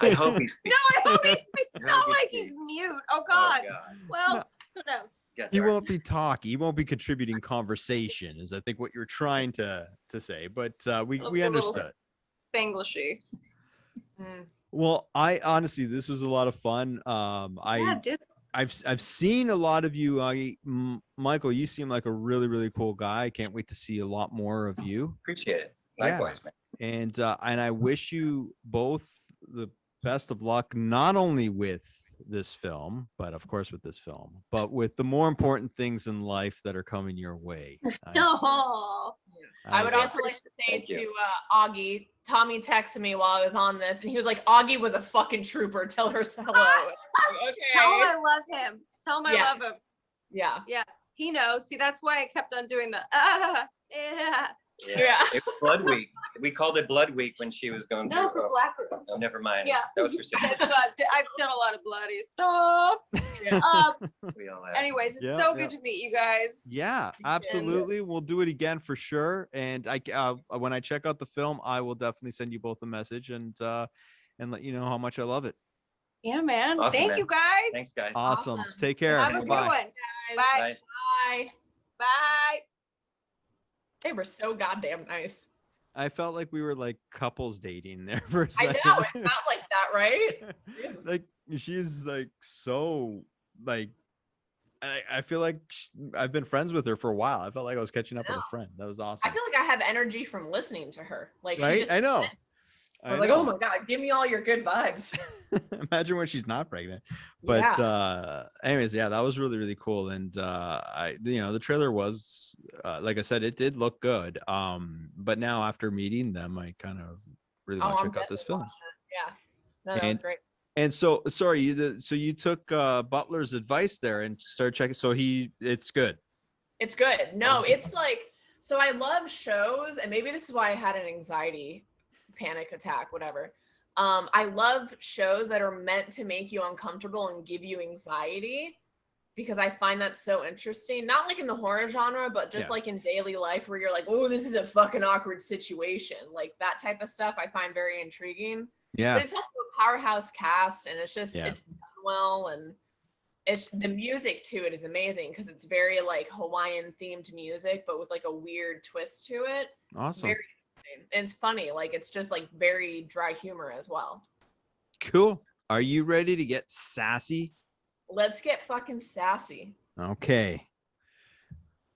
I hope he speaks. No, I hope he speaks. Not like he's mute. Oh God. Well, who knows? He won't be talking. He won't be contributing conversation, is I think what you're trying to say. But we understood. Spanglishy. Well, I honestly, this was a lot of fun. I've seen a lot of you, Michael. You seem like a really, really cool guy. I can't wait to see a lot more of you. Appreciate it. Likewise, man. And I wish you both the best of luck, not only with this film, but of course with this film, but with the more important things in life that are coming your way. I would also like to say to Augie, Tommy texted me while I was on this, and he was like, Augie was a fucking trooper. Tell her hello. Like, okay. Tell him I love him. Tell him I love him. Yeah. Yes, he knows. See, that's why I kept on doing the Yeah. It was Blood Week. We called it Blood Week when she was going through. No, for Black Room. Oh, never mind. Yeah. That was for Cindy. I've done a lot of bloody stuff. We all have. Anyways, it's so good to meet you guys. Yeah, absolutely. We'll do it again for sure. And when I check out the film, I will definitely send you both a message and let you know how much I love it. Yeah, man. Awesome, Thank you guys. Thanks, guys. Awesome. Take care. Have a good one. Bye. Bye. Bye. Bye. They were so goddamn nice. I felt like we were like couples dating there for a second. I know, it felt like that, right? Like she's like so like I feel like I've been friends with her for a while. I felt like I was catching up with a friend. That was awesome. I feel like I have energy from listening to her. Like right? she just I know. I was like, oh my God, give me all your good vibes. Imagine when she's not pregnant. But anyways, yeah, that was really, really cool. And the trailer was like I said, it did look good. But now after meeting them, I kind of really want to check out this film. Yeah. No, that was great. And so sorry, you took Butler's advice there and started checking. So it's good. It's good. No, it's like, so I love shows, and maybe this is why I had an anxiety panic attack, whatever. I love shows that are meant to make you uncomfortable and give you anxiety, because I find that so interesting. Not like in the horror genre, but just like in daily life where you're like, oh, this is a fucking awkward situation. Like that type of stuff I find very intriguing. Yeah. But it's also a powerhouse cast, and it's just it's done well, and it's the music to it is amazing because it's very like Hawaiian themed music, but with like a weird twist to it. Awesome. Very interesting. And it's funny, like it's just like very dry humor as well. Cool. Are you ready to get sassy? Let's get fucking sassy. Okay.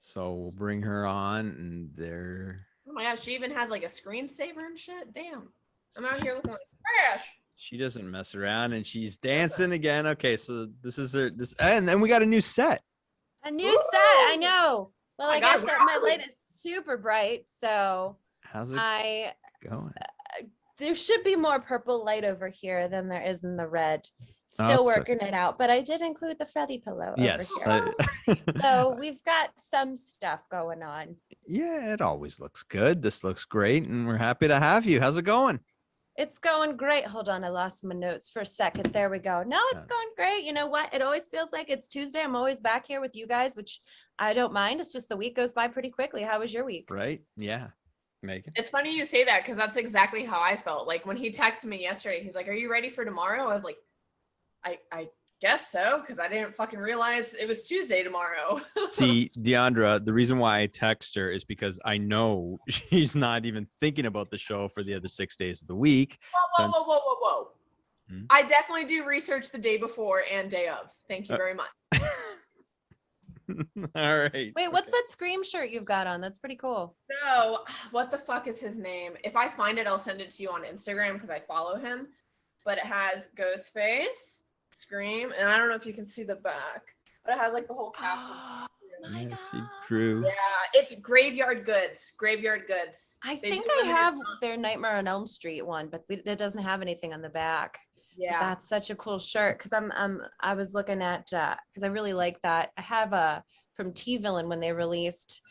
So we'll bring her on, and there. Oh my gosh, she even has like a screensaver and shit. Damn. I'm out here looking like trash. She doesn't mess around, and she's dancing again. Okay, so this is and then we got a new set. A new set, I know. Well, I guess that my light is super bright, so how's it going? There should be more purple light over here than there is in the red. Still working it out, but I did include the Freddy pillow over here. So we've got some stuff going on. Yeah, it always looks good. This looks great, and we're happy to have you. How's it going? It's going great. Hold on, I lost my notes for a second. There we go. No, it's going great. You know what? It always feels like it's Tuesday. I'm always back here with you guys, which I don't mind. It's just the week goes by pretty quickly. How was your week? Right? Yeah. Megan. It's funny you say that because that's exactly how I felt. Like when he texted me yesterday, he's like, "Are you ready for tomorrow?" I was like, I guess so, because I didn't fucking realize it was Tuesday tomorrow. See, Diandra, the reason why I text her is because I know she's not even thinking about the show for the other 6 days of the week. Whoa. I definitely do research the day before and day of. Thank you very much. All right. Wait, what's that Scream shirt you've got on? That's pretty cool. So, what the fuck is his name? If I find it, I'll send it to you on Instagram because I follow him. But it has Ghostface, Scream, and I don't know if you can see the back, but it has like the whole cast. Drew. Yeah, it's Graveyard Goods. Graveyard Goods. I think I have their Nightmare on Elm Street one, but it doesn't have anything on the back. Yeah, but that's such a cool shirt because I was looking at because I really like that. I have from T-Villain when they released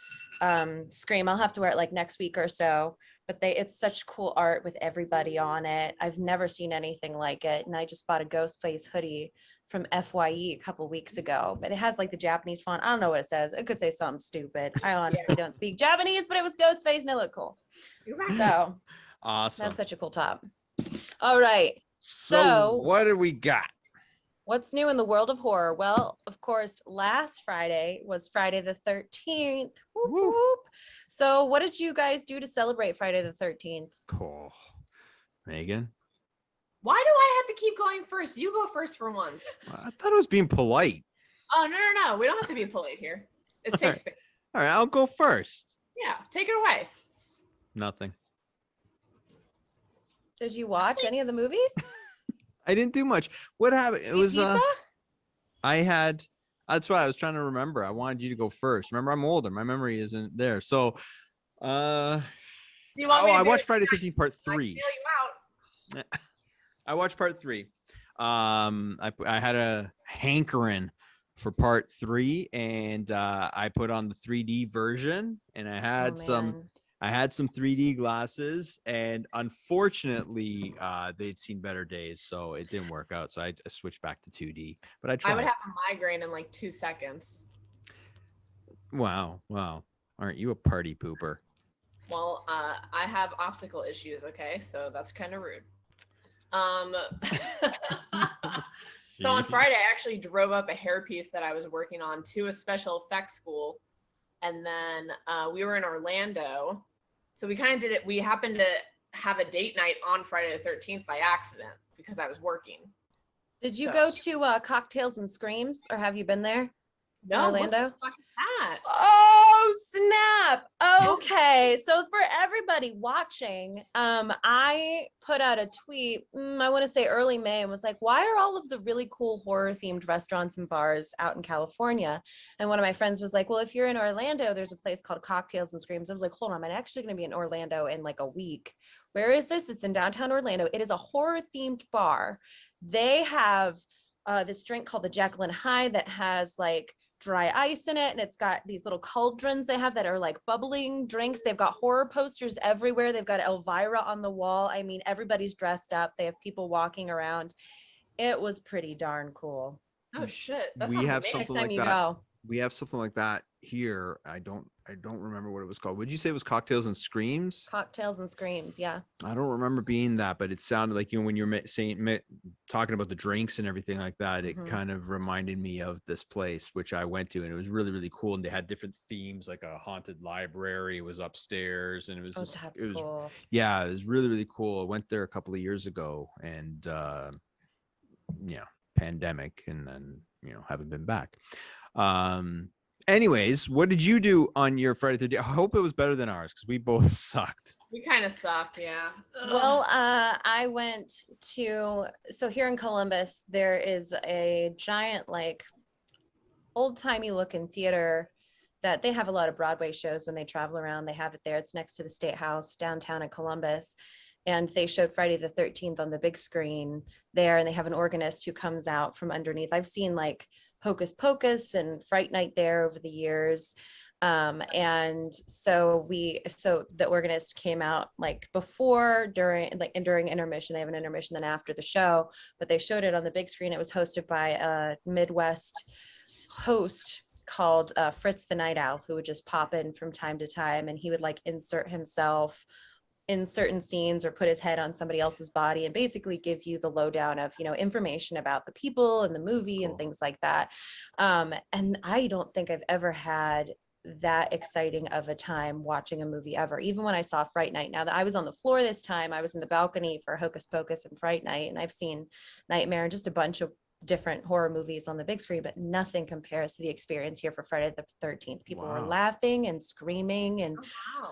Scream. I'll have to wear it like next week or so. But it's such cool art with everybody on it. I've never seen anything like it. And I just bought a Ghostface hoodie from FYE a couple weeks ago, but it has like the Japanese font. I don't know what it says. It could say something stupid. I honestly don't speak Japanese, but it was Ghostface and it looked cool. So awesome. That's such a cool top. All right. So what do we got? What's new in the world of horror? Well, of course, last Friday was Friday the 13th. Whoop, whoop. So what did you guys do to celebrate Friday the 13th? Cool. Megan? Why do I have to keep going first? You go first for once. I thought it was being polite. Oh, no. We don't have to be polite here. It's safe space. All right, I'll go first. Yeah, take it away. Nothing. Did you watch any of the movies? I didn't do much. What happened? It was pizza? That's why I was trying to remember. I wanted you to go first. Remember, I'm older. My memory isn't there. So I watched Friday the 13th Part 3. I watched Part 3. I had a hankering for Part 3, and I put on the 3D version, and I had some 3D glasses, and unfortunately, they'd seen better days, so it didn't work out. So I switched back to 2D. But I tried. I would have a migraine in like 2 seconds. Wow. Aren't you a party pooper? Well, I have optical issues. Okay, so that's kind of rude. So on Friday, I actually drove up a hairpiece that I was working on to a special effects school, and then we were in Orlando. So we kind of did it. We happened to have a date night on Friday the 13th by accident because I was working. Did you go to Cocktails and Screams, or have you been there? No, Orlando? what the fuck is that? Oh snap. Okay. So for everybody watching, I put out a tweet, I want to say early May, and was like, why are all of the really cool horror themed restaurants and bars out in California? And one of my friends was like, well, if you're in Orlando, there's a place called Cocktails and Screams. I was like, hold on, I'm actually going to be in Orlando in like a week. Where is this? It's in downtown Orlando. It is a horror themed bar. They have this drink called the Jekyll and Hyde that has like dry ice in it, and it's got these little cauldrons they have that are like bubbling drinks. They've got horror posters everywhere. They've got Elvira on the wall. I mean, everybody's dressed up. They have people walking around. It was pretty darn cool. Oh shit, that We sounds have amazing. something Next time like you that. go. We have something like that here. I don't remember what it was called. Would you say it was Cocktails and Screams? Cocktails and Screams, yeah. I don't remember being that, but it sounded like, when you're talking about the drinks and everything like that, it kind of reminded me of this place, which I went to, and it was really, really cool. And they had different themes, like a haunted library was upstairs, and it was Cool. Yeah, it was really, really cool. I went there a couple of years ago, and pandemic, and then haven't been back. Anyways, what did you do on your Friday the 13th? I hope it was better than ours, because we both sucked. We kind of sucked, yeah. Well, I went to, so here in Columbus, there is a giant, like, old-timey looking theater that they have a lot of Broadway shows when they travel around. They have it there. It's next to the State House downtown in Columbus. And they showed Friday the 13th on the big screen there, and they have an organist who comes out from underneath. I've seen like Hocus Pocus and Fright Night there over the years. And so the organist came out like during intermission. They have an intermission then after the show, but they showed it on the big screen. It was hosted by a Midwest host called Fritz the Night Owl, who would just pop in from time to time, and he would like insert himself in certain scenes or put his head on somebody else's body and basically give you the lowdown of, information about the people and the movie and things like that. And I don't think I've ever had that exciting of a time watching a movie ever. Even when I saw Fright Night, now that I was on the floor this time, I was in the balcony for Hocus Pocus and Fright Night, and I've seen Nightmare and just a bunch of different horror movies on the big screen, but nothing compares to the experience here for Friday the 13th. People were laughing and screaming and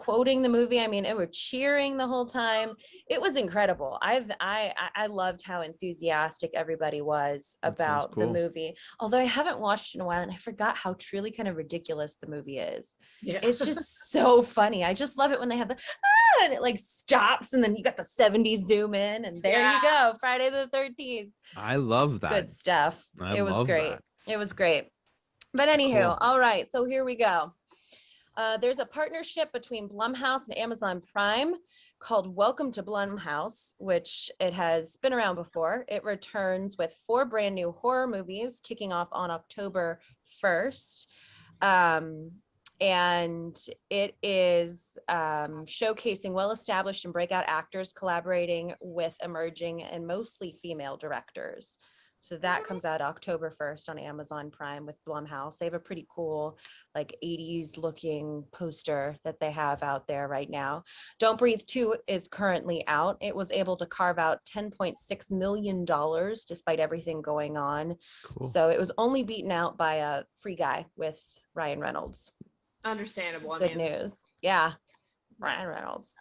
quoting the movie. I mean, they were cheering the whole time. It was incredible. I loved how enthusiastic everybody was about the movie. Although I haven't watched it in a while, and I forgot how truly kind of ridiculous the movie is. Yeah. It's just so funny. I just love it when they have the and it like stops, and then you got the 70s zoom in, and there you go, Friday the 13th. I love that. Good stuff. It was great. It was great. But anywho, all right, so here we go. There's a partnership between Blumhouse and Amazon Prime called Welcome to Blumhouse, which it has been around before. It returns with 4 brand new horror movies kicking off on October 1st. And it is showcasing well-established and breakout actors collaborating with emerging and mostly female directors. So that comes out October 1st on Amazon Prime with Blumhouse. They have a pretty cool, like 80s looking poster that they have out there right now. Don't Breathe 2 is currently out. It was able to carve out $10.6 million despite everything going on. Cool. So it was only beaten out by a Free Guy with Ryan Reynolds. Understandable. Good news. Yeah. Ryan Reynolds.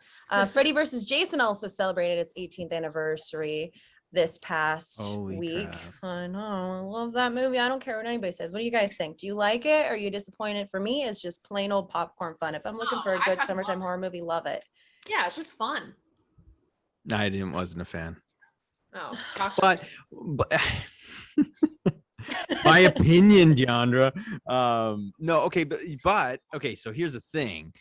Freddy versus Jason also celebrated its 18th anniversary this past week. Crap. I know. I love that movie. I don't care what anybody says. What do you guys think? Do you like it? Are you disappointed? For me, it's just plain old popcorn fun. If I'm looking for a good summertime horror movie, love it. Yeah, it's just fun. I wasn't a fan. Oh, but my opinion, Diandra. No, okay, but okay. So here's the thing.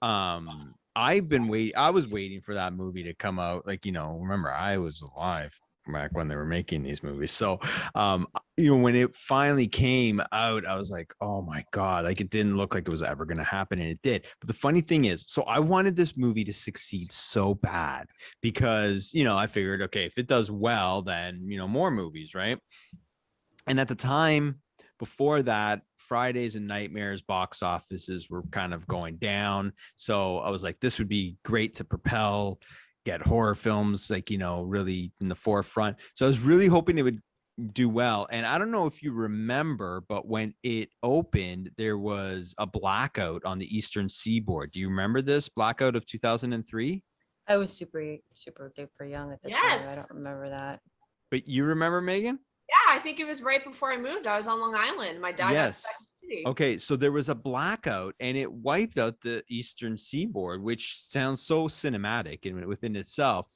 I was waiting for that movie to come out. Like, remember, I was alive back when they were making these movies. So, when it finally came out, I was like, oh my God, like it didn't look like it was ever going to happen. And it did. But the funny thing is, so I wanted this movie to succeed so bad because, I figured, okay, if it does well, then, more movies, right? And at the time before that, Fridays and Nightmares box offices were kind of going down. So I was like, this would be great to get horror films, like, really in the forefront. So I was really hoping it would, do well. And I don't know if you remember, but when it opened, there was a blackout on the Eastern Seaboard. Do you remember this blackout of 2003? I was super duper young at the time. I don't remember that. But you remember, Megan? Yeah, I think it was right before I moved. I was on Long Island. My dad got stuck in the city. Okay, so there was a blackout and it wiped out the Eastern Seaboard, which sounds so cinematic within itself.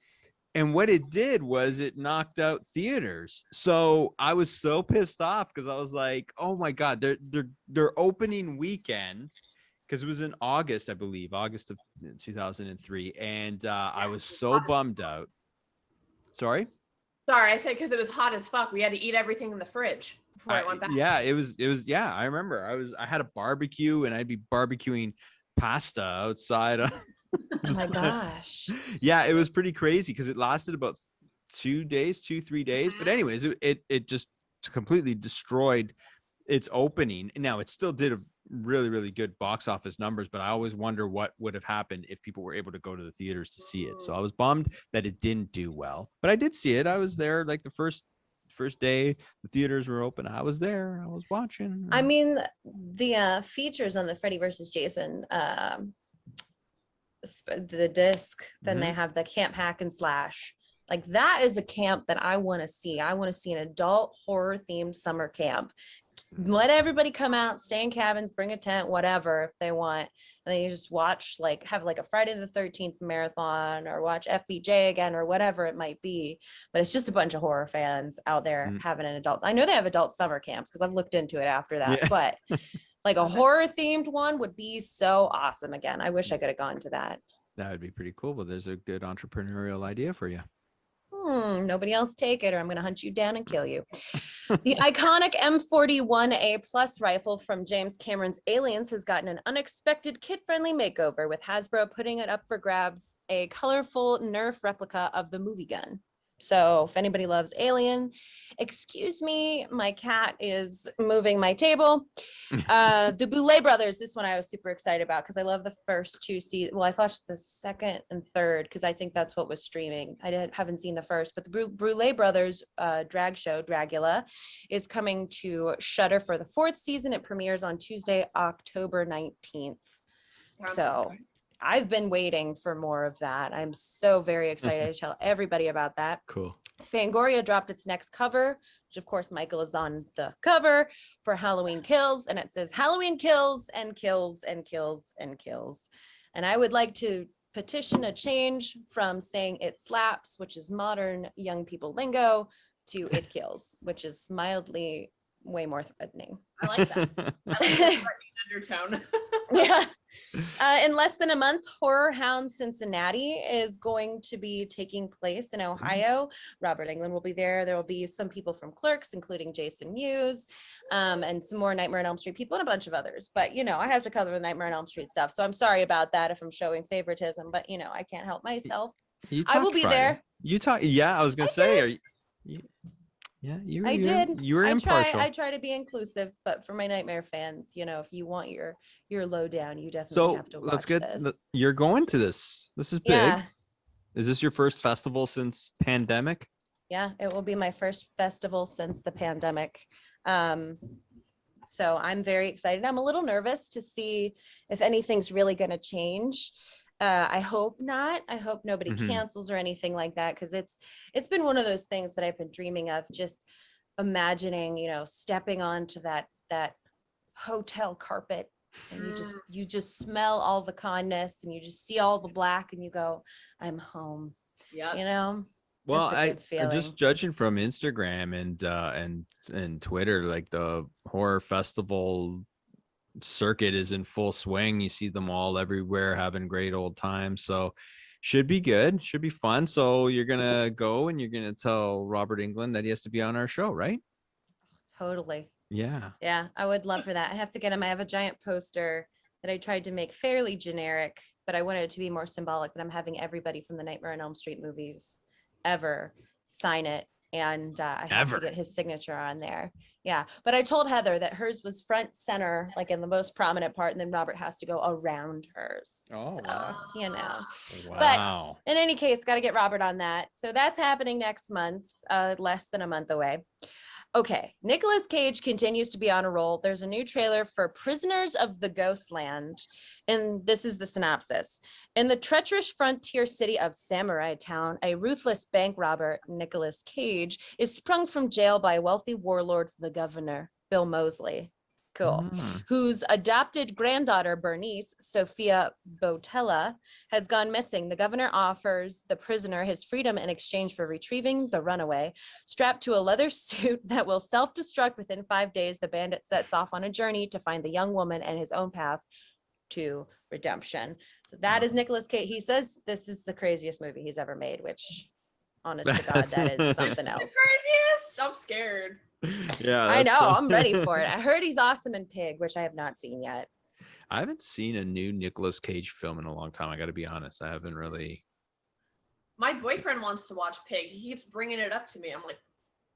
And what it did was it knocked out theaters. So I was so pissed off because I was like, oh my God, their opening weekend, because it was in August, I believe, August of 2003. And I was so bummed out. Sorry, I said because it was hot as fuck. We had to eat everything in the fridge before I went back. Yeah, it was. Yeah, I remember. I had a barbecue and I'd be barbecuing pasta outside. Oh my gosh. Yeah, it was pretty crazy because it lasted about 3 days. But anyways, it just completely destroyed its opening. Now it still did a really, really good box office numbers, but I always wonder what would have happened if people were able to go to the theaters to see it. So I was bummed that it didn't do well, but I did see it. I was there like the first day the theaters were open. I was there. I was watching. I mean, the features on the Freddy versus Jason, the disc, then they have the Camp Hack and Slash. Like that is a camp that I want to see. I want to see an adult horror themed summer camp. Let everybody come out, stay in cabins, bring a tent, whatever, if they want. And then you just watch, like, have like a Friday the 13th marathon or watch FBJ again or whatever it might be. But it's just a bunch of horror fans out there having an adult. I know they have adult summer camps because I've looked into it after that. But like a horror themed one would be so awesome again. I wish I could have gone to that. That would be pretty cool. But there's a good entrepreneurial idea for you. Nobody else take it or I'm going to hunt you down and kill you. The iconic M41A Plus rifle from James Cameron's Aliens has gotten an unexpected kid-friendly makeover, with Hasbro putting it up for grabs, a colorful Nerf replica of the movie gun. So if anybody loves Alien, excuse me, my cat is moving my table. The Boulet Brothers, this one I was super excited about because I love the first two seasons. Well, I've watched the second and third because I think that's what was streaming. I haven't seen the first, but the Boulet Brothers drag show, Dragula, is coming to Shudder for the fourth season. It premieres on Tuesday, October 19th. So I've been waiting for more of that. I'm so very excited to tell everybody about that. Cool. Fangoria dropped its next cover, which of course Michael is on the cover for Halloween Kills, and it says Halloween kills and kills and kills and kills. And I would like to petition a change from saying it slaps, which is modern young people lingo, to it kills, which is mildly way more threatening. I like that. I like the undertone. Yeah. In less than a month, Horror Hound Cincinnati is going to be taking place in Ohio. Robert Englund will be there. There will be some people from Clerks, including Jason Mewes, and some more Nightmare on Elm Street people and a bunch of others. But, you know, I have to cover the Nightmare on Elm Street stuff. So I'm sorry about that if I'm showing favoritism, but, you know, I can't help myself. I will be Friday. There. You talk. Yeah, I was going to say, are you? Yeah, you were impartial. I try to be inclusive, but for my Nightmare fans, you know, if you want your lowdown, you definitely have to watch this. You're going to this. This is big. Yeah. Is this your first festival since pandemic? Yeah, it will be my first festival since the pandemic. So I'm very excited. I'm a little nervous to see if anything's really going to change. I hope not. I hope nobody cancels or anything like that, because it's been one of those things that I've been dreaming of, just imagining, you know, stepping onto that hotel carpet and you just smell all the kindness and you just see all the black and you go, I'm home. Yeah. You know? Well, I just judging from Instagram and Twitter, like the horror festival circuit is in full swing. You see them all everywhere having great old times. So should be good, should be fun. So you're gonna go and you're gonna tell Robert Englund that he has to be on our show, right? Totally. Yeah, I would love for that. I have to get him. I have a giant poster that I tried to make fairly generic, but I wanted it to be more symbolic, that I'm having everybody from the Nightmare on Elm Street movies ever sign it, and I have to get his signature on there. Yeah, but I told Heather that hers was front center, like in the most prominent part, and then Robert has to go around hers. Oh, so, you know. Wow. But in any case, got to get Robert on that. So that's happening next month, less than a month away. Okay, Nicolas Cage continues to be on a roll. There's a new trailer for Prisoners of the Ghostland, and this is the synopsis. In the treacherous frontier city of Samurai Town, a ruthless bank robber, Nicolas Cage, is sprung from jail by wealthy warlord, the governor, Bill Moseley. Cool. Whose adopted granddaughter, Bernice, Sophia Botella, has gone missing. The governor offers the prisoner his freedom in exchange for retrieving the runaway. Strapped to a leather suit that will self-destruct within 5 days, the bandit sets off on a journey to find the young woman and his own path to redemption. So that is Nicolas Cage. He says this is the craziest movie he's ever made, which, honest to God, that is something else. Craziest? I'm scared. Yeah, I know. I'm ready for it. I heard he's awesome in Pig, which I have not seen yet. I haven't seen a new Nicolas Cage film in a long time. I got to be honest. I haven't really. My boyfriend wants to watch Pig. He keeps bringing it up to me. I'm like,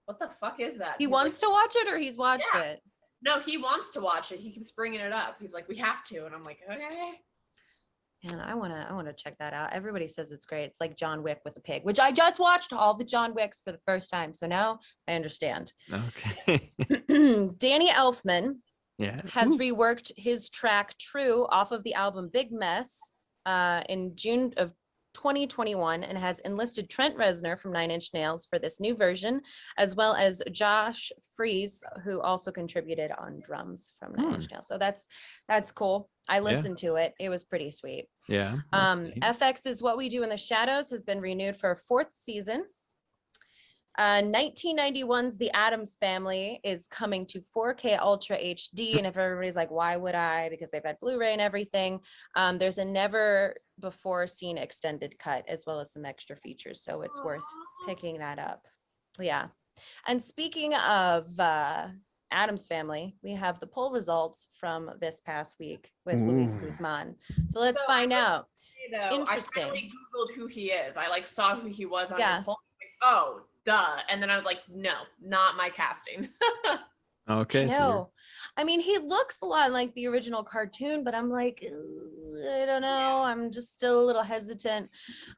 what the fuck is that? He wants to watch it, or he's watched it? No, he wants to watch it. He keeps bringing it up. He's like, we have to. And I'm like, okay. And I want to check that out. Everybody says it's great. It's like John Wick with a pig, which I just watched all the John Wicks for the first time. So now I understand. Okay. Danny Elfman has Ooh. reworked his track True off of the album Big Mess in June of 2021 and has enlisted Trent Reznor from Nine Inch Nails for this new version, as well as Josh Freese, who also contributed on drums from Nine Inch Nails. So that's cool. I listened to it. It was pretty sweet. Yeah. FX's What We Do in the Shadows has been renewed for a 4th season. 1991's The Addams Family is coming to 4K Ultra HD. And if everybody's like, why would I? Because they've had Blu-ray and everything. There's a never before seen extended cut as well as some extra features. So it's worth picking that up. Yeah. And speaking of Addams Family, we have the poll results from this past week with Luis Guzman. So let's find out. Interesting. I finally Googled who he is. I saw who he was on the poll. Oh, duh. And then I was like, no, not my casting. Okay. No, I mean, he looks a lot like the original cartoon, but I'm like, I don't know. I'm just still a little hesitant.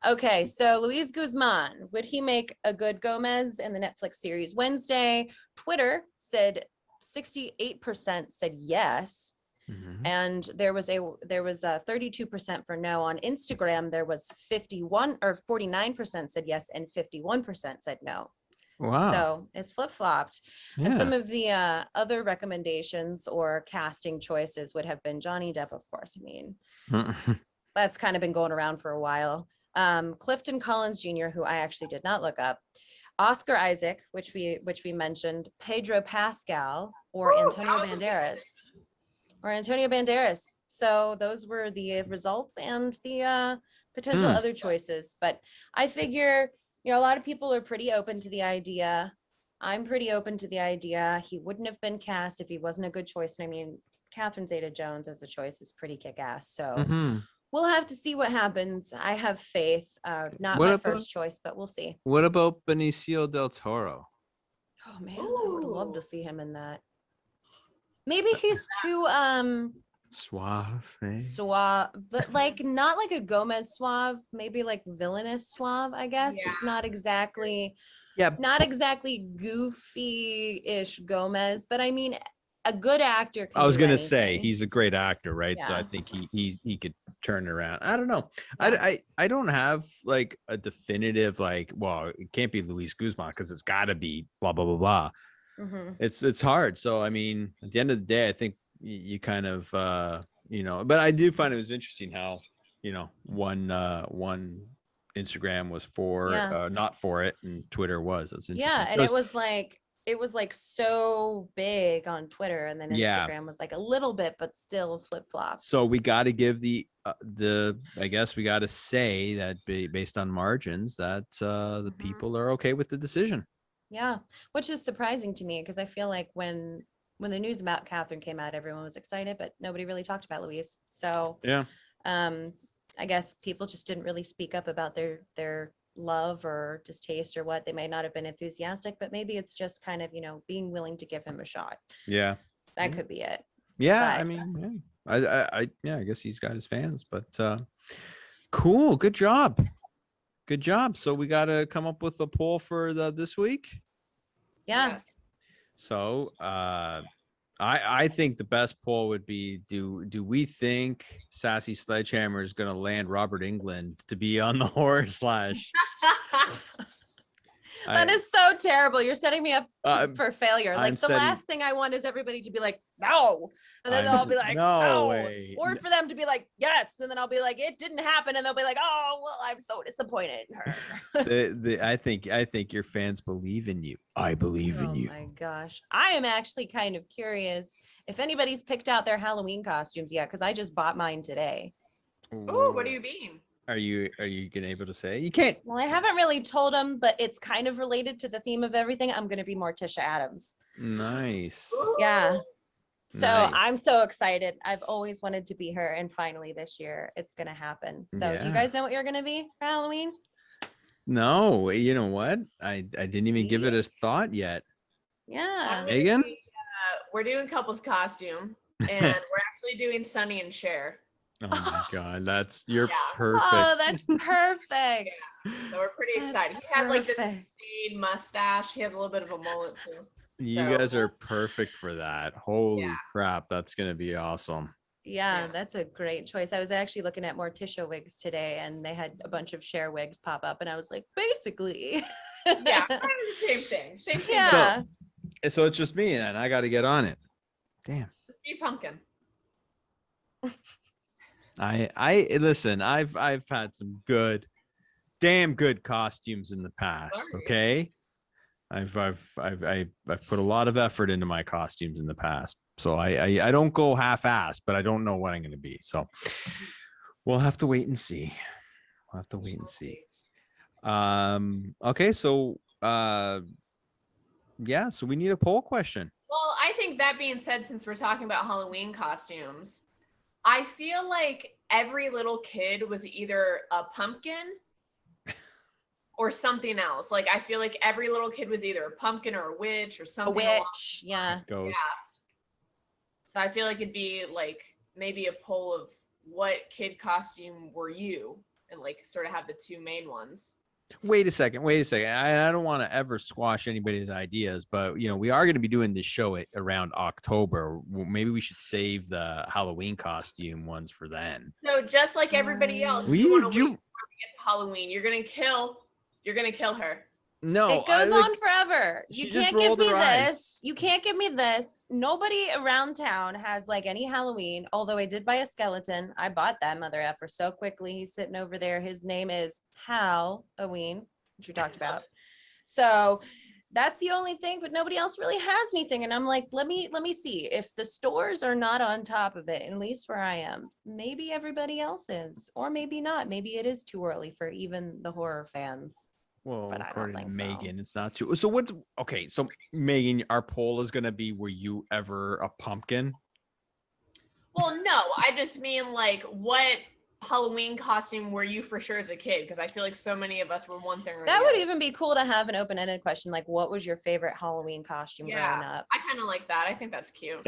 Okay, so Luis Guzman, would he make a good Gomez in the Netflix series Wednesday? Twitter said 68% said yes. And there was a 32% for no. On Instagram, there was 49% said yes and 51% said no. Wow. So it's flip-flopped. Yeah. And some of the other recommendations or casting choices would have been Johnny Depp, of course. I mean, that's kind of been going around for a while. Clifton Collins Jr., who I actually did not look up. Oscar Isaac, which we mentioned. Pedro Pascal or Antonio Banderas. So those were the results and the potential other choices. But I figure, a lot of people are pretty open to the idea. I'm pretty open to the idea. He wouldn't have been cast if he wasn't a good choice. And I mean, Catherine Zeta-Jones as a choice is pretty kick-ass. So we'll have to see what happens. I have faith. Not my first choice, but we'll see. What about Benicio Del Toro? Oh man, I would love to see him in that. Maybe he's too suave, but not like a Gomez suave, maybe like villainous suave, I guess. It's not exactly goofy-ish Gomez, but I mean, a good actor can I was gonna anything. say he's a great actor, right? So I think he could turn it around. I don't know. I don't have like a definitive well, it can't be Luis Guzman because it's got to be blah blah blah blah. It's hard. So I mean, at the end of the day, I think you kind of but I do find it was interesting how one Instagram was for not for it and Twitter was. That's interesting. Yeah, and it was like so big on Twitter, and then Instagram was like a little bit, but still flip-flop. So we got to give the I guess we got to say that based on margins that the people are okay with the decision. Yeah, which is surprising to me because I feel like when the news about Catherine came out, everyone was excited, but nobody really talked about Luis. So I guess people just didn't really speak up about their love or distaste or what. They may not have been enthusiastic, but maybe it's just kind of being willing to give him a shot. That could be it. I mean, I guess he's got his fans, but cool, good job. So we got to come up with a poll for this week. Yes. So I think the best poll would be, do we think Sassysledgehammer is going to land Robert Englund to be on the horror slash? That is so terrible. You're setting me up for failure. Like the last thing I want is everybody to be like, no. And then they'll be like, no way. Or for them to be like, yes. And then I'll be like, it didn't happen. And they'll be like, oh, well, I'm so disappointed in her. I think your fans believe in you. I believe in you. Oh my gosh. I am actually kind of curious if anybody's picked out their Halloween costumes yet, because I just bought mine today. Oh, what do you mean? Are you gonna able to say? You can't. Well, I haven't really told them, but it's kind of related to the theme of everything. I'm gonna be Morticia Addams. Nice. Yeah. So Nice. I'm so excited. I've always wanted to be her, and finally this year it's gonna happen. So do you guys know what you're gonna be for Halloween? No, you know what? I didn't even give it a thought yet. Yeah. Megan? We're doing couples costume, and we're actually doing Sonny and Cher. Oh my God, you're perfect. Oh, that's perfect. Yeah. So we're pretty excited. He has like this fade mustache. He has a little bit of a mullet too. You guys are perfect for that. Holy crap, that's gonna be awesome. Yeah, that's a great choice. I was actually looking at Morticia wigs today, and they had a bunch of Cher wigs pop up, and I was like, basically. Yeah, kind of the same thing. Same thing. Yeah. So it's just me, and I got to get on it. Damn. Just be pumpkin. I listen. I've had some damn good costumes in the past. Okay, I've put a lot of effort into my costumes in the past, so I don't go half-assed, but I don't know what I'm going to be. So we'll have to wait and see. Okay, so yeah, so we need a poll question. Well, I think that being said, since we're talking about Halloween costumes, I feel like every little kid was either a pumpkin or something else. Like, I feel like every little kid was either a pumpkin or a witch or something. A witch, yeah. Ghost. Yeah. So I feel like it'd be like maybe a poll of what kid costume were you, and like sort of have the two main ones. Wait a second. I don't want to ever squash anybody's ideas, but we are going to be doing this show around October. Maybe we should save the Halloween costume ones for then. So just like everybody else, you want to wait before we get to Halloween. You're gonna kill her. No, it goes on forever. You can't give me this. You can't give me this. Nobody around town has like any Halloween, although I did buy a skeleton. I bought that mother effer so quickly. He's sitting over there. His name is Halloween, which we talked about. So that's the only thing, but nobody else really has anything. And I'm like, let me see. If the stores are not on top of it, at least where I am, maybe everybody else is, or maybe not. Maybe it is too early for even the horror fans. Well, according to Megan, it's not too. So okay, so Megan, our poll is gonna be: were you ever a pumpkin? Well, no, I just mean like what Halloween costume were you for sure as a kid? Because I feel like so many of us were one thing or that would even be cool to have an open-ended question, like what was your favorite Halloween costume growing up? I kind of like that. I think that's cute.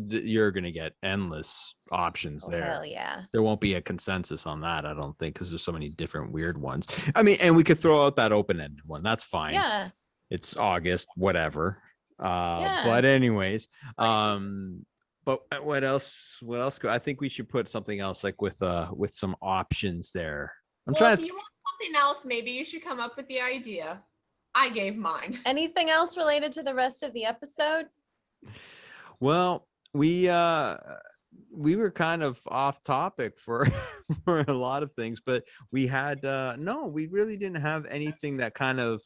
You're gonna get endless options there. Hell yeah. There won't be a consensus on that, I don't think, because there's so many different weird ones. I mean, and we could throw out that open-ended one. That's fine. Yeah. It's August, whatever. But anyways, but what else? I think we should put something else like with some options there. If you want something else, maybe you should come up with the idea. I gave mine. Anything else related to the rest of the episode? Well, we were kind of off topic for a lot of things, but we had we really didn't have anything that kind of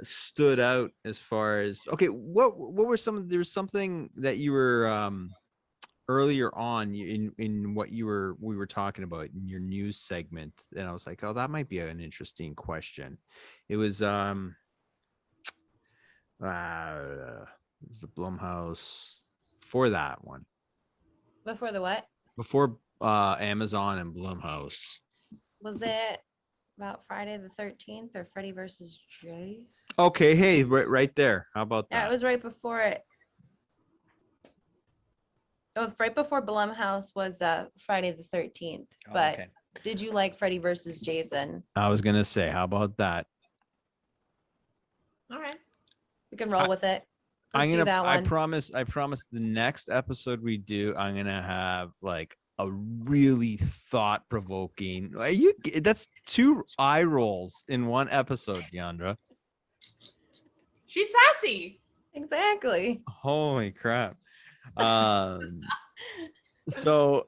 stood out as far as what were there's something that you were earlier on in what we were talking about in your news segment, and I was like, oh, that might be an interesting question. It was the Blumhouse for that one. Before the what? Before Amazon and Blumhouse. Was it about Friday the 13th or Freddy versus Jason? Okay, hey, right there. How about that? Yeah, it was right before it. Oh, right before Blumhouse was Friday the 13th. But okay. Did you like Freddy versus Jason? I was gonna say, how about that? All right. We can roll with it. do that one. I promise the next episode we do, I'm gonna have like a really thought-provoking. That's 2 eye rolls in one episode, Diandra. She's sassy. Exactly. Holy crap. So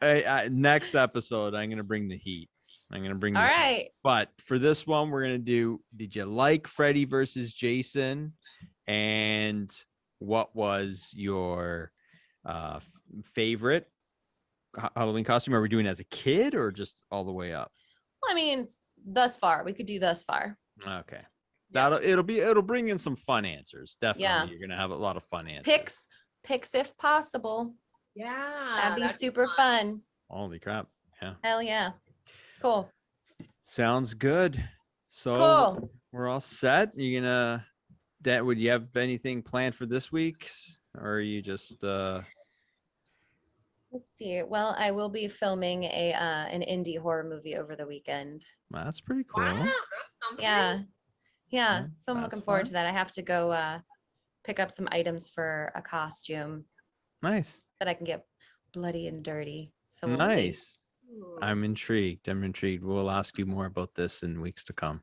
next episode, I'm gonna bring the heat. I'm gonna bring. All the right. heat. But for this one, we're gonna do. Did you like Freddy versus Jason? And what was your favorite Halloween costume? Are we doing as a kid or just all the way up? Well, I mean, thus far. We could do thus far. Okay. It'll bring in some fun answers. Definitely. Yeah. You're gonna have a lot of fun answers. Picks if possible. Yeah. That'd be super fun. Holy crap. Yeah. Hell yeah. Cool. Sounds good. So Cool. we're all set. Would you have anything planned for this week? Or are you just Let's see. Well, I will be filming an indie horror movie over the weekend. That's pretty cool. Wow, that's something. Yeah. Yeah, So I'm that's looking forward fun. to that. I have to go pick up some items for a costume Nice. that I can get bloody and dirty. So we'll see. Nice. Ooh. I'm intrigued. We'll ask you more about this in weeks to come.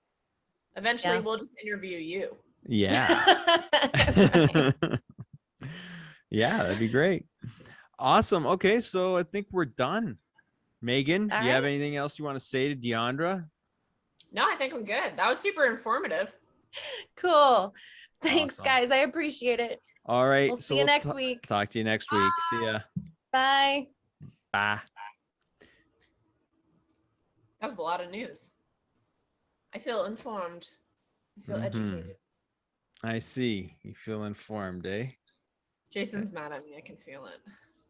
Eventually, Yeah. we'll just interview you. Yeah. Right. Yeah, that'd be great. Awesome. Okay, so I think we're done. Megan, do All you have right. anything else you want to say to Diandra? No, I think I'm good. That was super informative. Cool. Thanks, Awesome. guys. I appreciate it. All right. We'll see you next week. Talk to you next week. See ya. Bye. Bye. That was a lot of news. I feel informed. I feel Mhm. educated. I see. You feel informed, eh? Jason's mad at me. I can feel it.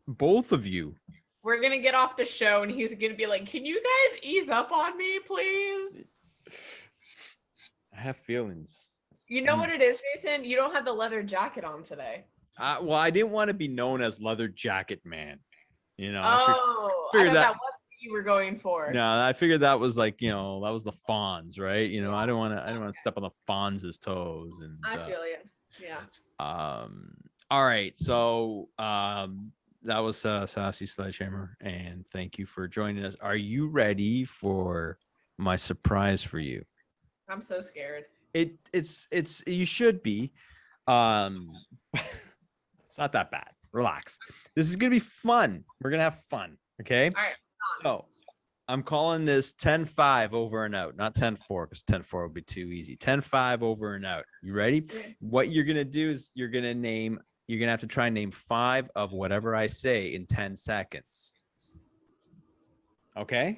Both of you. We're going to get off the show and he's going to be like, can you guys ease up on me, please? I have feelings. You know what it is, Jason? You don't have the leather jacket on today. Well, I didn't want to be known as Leather Jacket Man. I I figured thought that- that was what you were going for. No, I figured that was like, that was the Fonz, right? I don't want to step on the Fonz's toes. And I feel you. Yeah. all right. So that was Sassysledgehammer, and thank you for joining us. Are you ready for my surprise for you? I'm so scared. It's you should be. It's not that bad. Relax. This is gonna be fun. We're gonna have fun. Okay. All right. So I'm calling this 10-5 over and out, not 10-4, because 10-4 would be too easy. 10-5 over and out. You ready? What you're gonna do is you're gonna have to try and name 5 of whatever I say in 10 seconds. Okay?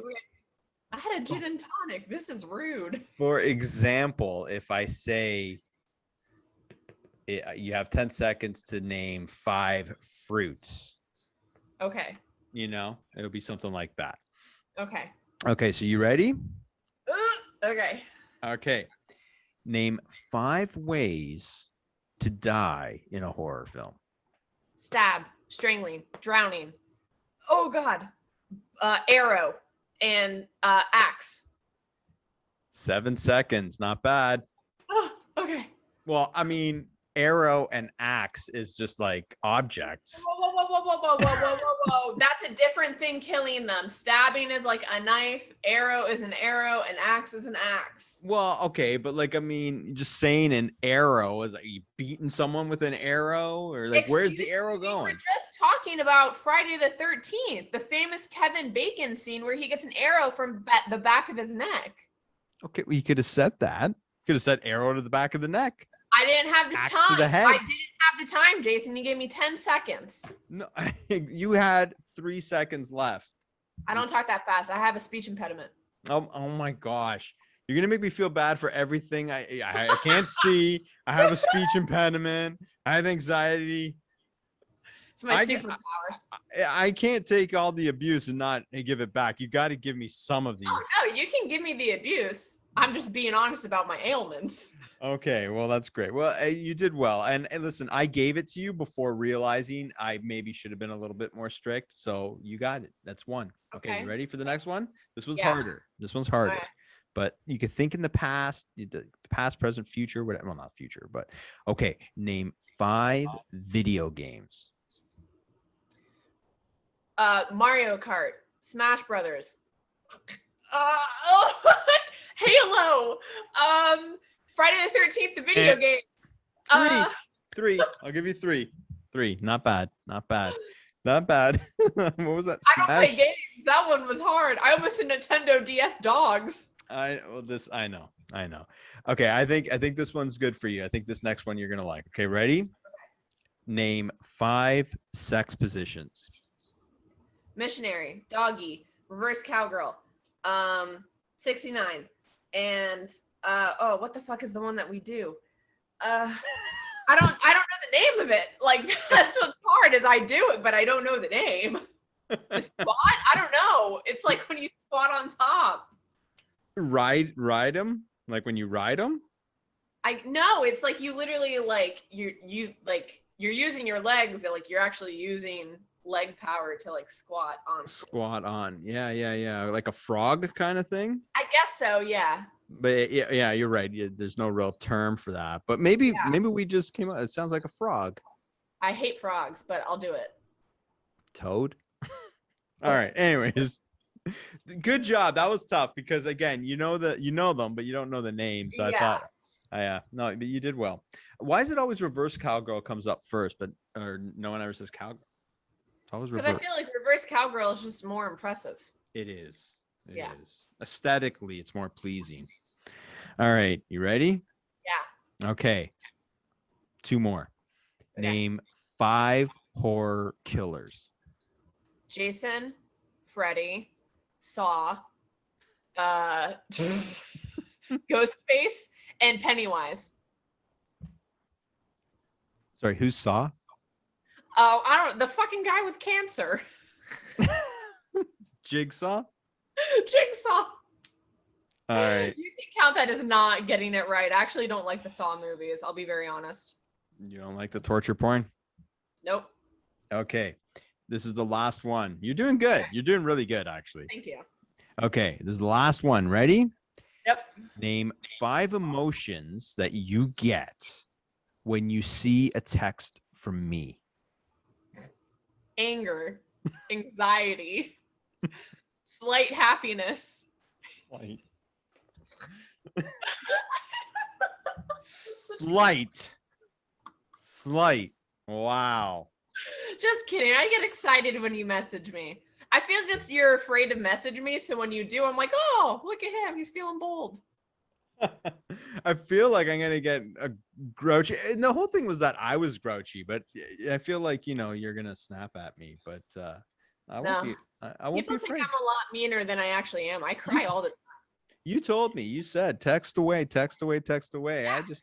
I had a gin and tonic. This is rude. For example, if I say you have 10 seconds to name 5 fruits, Okay. it'll be something like that. Okay. Okay, so you ready? Okay. Okay. Name 5 ways to die in a horror film. Stab, strangling, drowning. Oh God. Arrow and axe. 7 seconds, not bad. Oh, okay. Well, I mean, arrow and axe is just like objects. Whoa, whoa, whoa, whoa, whoa, whoa, whoa, whoa, whoa. That's a different thing, killing them. Stabbing is like a knife, arrow is an arrow, and axe is an axe. Well, okay, but like, I mean, just saying an arrow is like you beating someone with an arrow, or like, where's the arrow We going? were just talking about Friday the 13th, the famous Kevin Bacon scene where he gets an arrow from the back of his neck. Okay, well, you could have said that. Could have said arrow to the back of the neck. I didn't have this Axe time. to the head. I didn't have the time, Jason. You gave me 10 seconds. No, you had 3 seconds left. I don't talk that fast. I have a speech impediment. Oh my gosh. You're gonna make me feel bad for everything. I can't see. I have a speech impediment. I have anxiety. It's my superpower. I can't take all the abuse and not give it back. You got to give me some of these. Oh, no, you can give me the abuse. I'm just being honest about my ailments. Okay, well, that's great. Well, you did well. And listen, I gave it to you before realizing I maybe should have been a little bit more strict. So you got it. That's 1. Okay, Okay. you ready for the next one? This one's Yeah. harder. This one's harder. All right. but you could think in the past, the past, present, future, whatever. Well, not future, but okay. Name 5 video games. Mario Kart, Smash Brothers, Halo, Friday the 13th, the video game. 3. I'll give you 3. 3. Not bad. Not bad. Not bad. What was that? I don't play games. That one was hard. I almost said Nintendo DS dogs. I know. Okay, I think this one's good for you. I think this next one you're gonna like. Okay, ready? Okay. Name 5 sex positions. Missionary, doggy, reverse cowgirl, 69, and what the fuck is the one that we do? I don't know the name of it. Like, that's what's hard is I do it, but I don't know the name. The squat? I don't know. It's like when you squat on top. Ride them? Like when you ride them? No, it's like you literally like you're using your legs, like you're actually using leg power to like squat on. Yeah, like a frog kind of thing. I guess so, yeah. But yeah, you're right. There's no real term for that, but maybe we just came up. It sounds like a frog. I hate frogs, but I'll do it. Toad. All right, anyways, good job. That was tough because again, you know them, but you don't know the name. So I thought no, but you did well. Why is it always reverse cowgirl comes up first, or no one ever says cowgirl? Because I feel like reverse cowgirl is just more impressive. It is. It is. Aesthetically, it's more pleasing. All right. You ready? Yeah. Okay. 2 more. Okay. Name 5 horror killers. Jason, Freddy, Saw, Ghostface, and Pennywise. Sorry, who's Saw? Oh, I don't. The fucking guy with cancer. Jigsaw. All right. You can count that as not getting it right. I actually don't like the Saw movies. I'll be very honest. You don't like the torture porn? Nope. Okay. This is the last one. You're doing good. Okay. You're doing really good, actually. Thank you. Okay. This is the last one. Ready? Yep. Name 5 emotions that you get when you see a text from me. Anger, anxiety, slight happiness. Slight. Wow. Just kidding. I get excited when you message me. I feel that you're afraid to message me, so when you do, I'm like, oh, look at him. He's feeling bold. I feel like I'm gonna get a grouchy. And the whole thing was that I was grouchy, but I feel like you're gonna snap at me. But I won't be. I won't be afraid. People think I'm a lot meaner than I actually am. I cry all the time. You told me. You said text away. Yeah.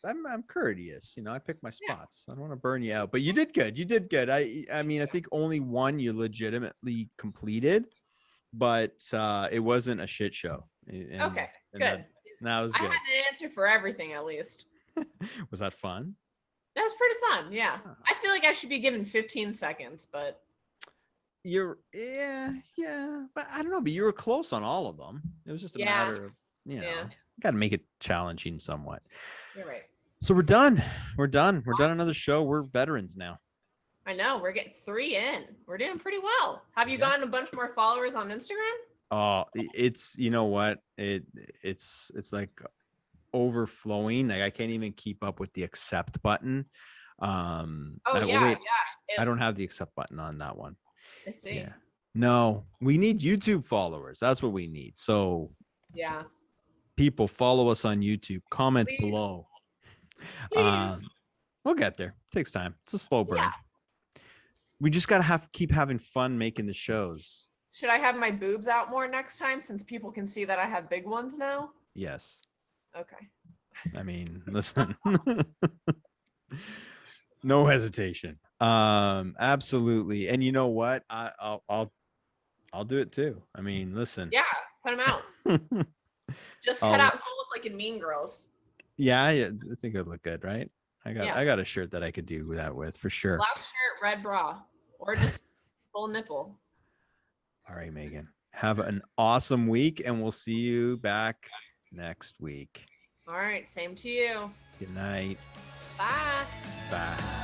I'm courteous. I pick my spots. I don't want to burn you out. But you did good. I mean, I think only one you legitimately completed, but it wasn't a shit show. Okay, good. That was good. I had an answer for everything, at least. Was that fun? That was pretty fun, yeah. I feel like I should be given 15 seconds, but... Yeah, but I don't know, but you were close on all of them. It was just a matter of, got to make it challenging somewhat. You're right. So we're done. We're done another show. We're veterans now. I know, we're getting 3 in. We're doing pretty well. Have you gotten a bunch more followers on Instagram? Oh, it's what it's like overflowing. Like I can't even keep up with the accept button. I don't have the accept button on that one. I see. Yeah. No, we need YouTube followers. That's what we need. So yeah, people follow us on YouTube. Comment below. We'll get there. It takes time. It's a slow burn. Yeah. We just gotta keep having fun making the shows. Should I have my boobs out more next time since people can see that I have big ones now? Yes. Okay. I mean, listen. No hesitation. Absolutely. And you know what? I'll do it too. I mean, listen. Yeah, put them out. Just cut out holes like in Mean Girls. Yeah, I think it'd look good, right? I got a shirt that I could do that with for sure. Black shirt, red bra, or just full nipple. All right, Megan. Have an awesome week, and we'll see you back next week. All right. Same to you. Good night. Bye. Bye.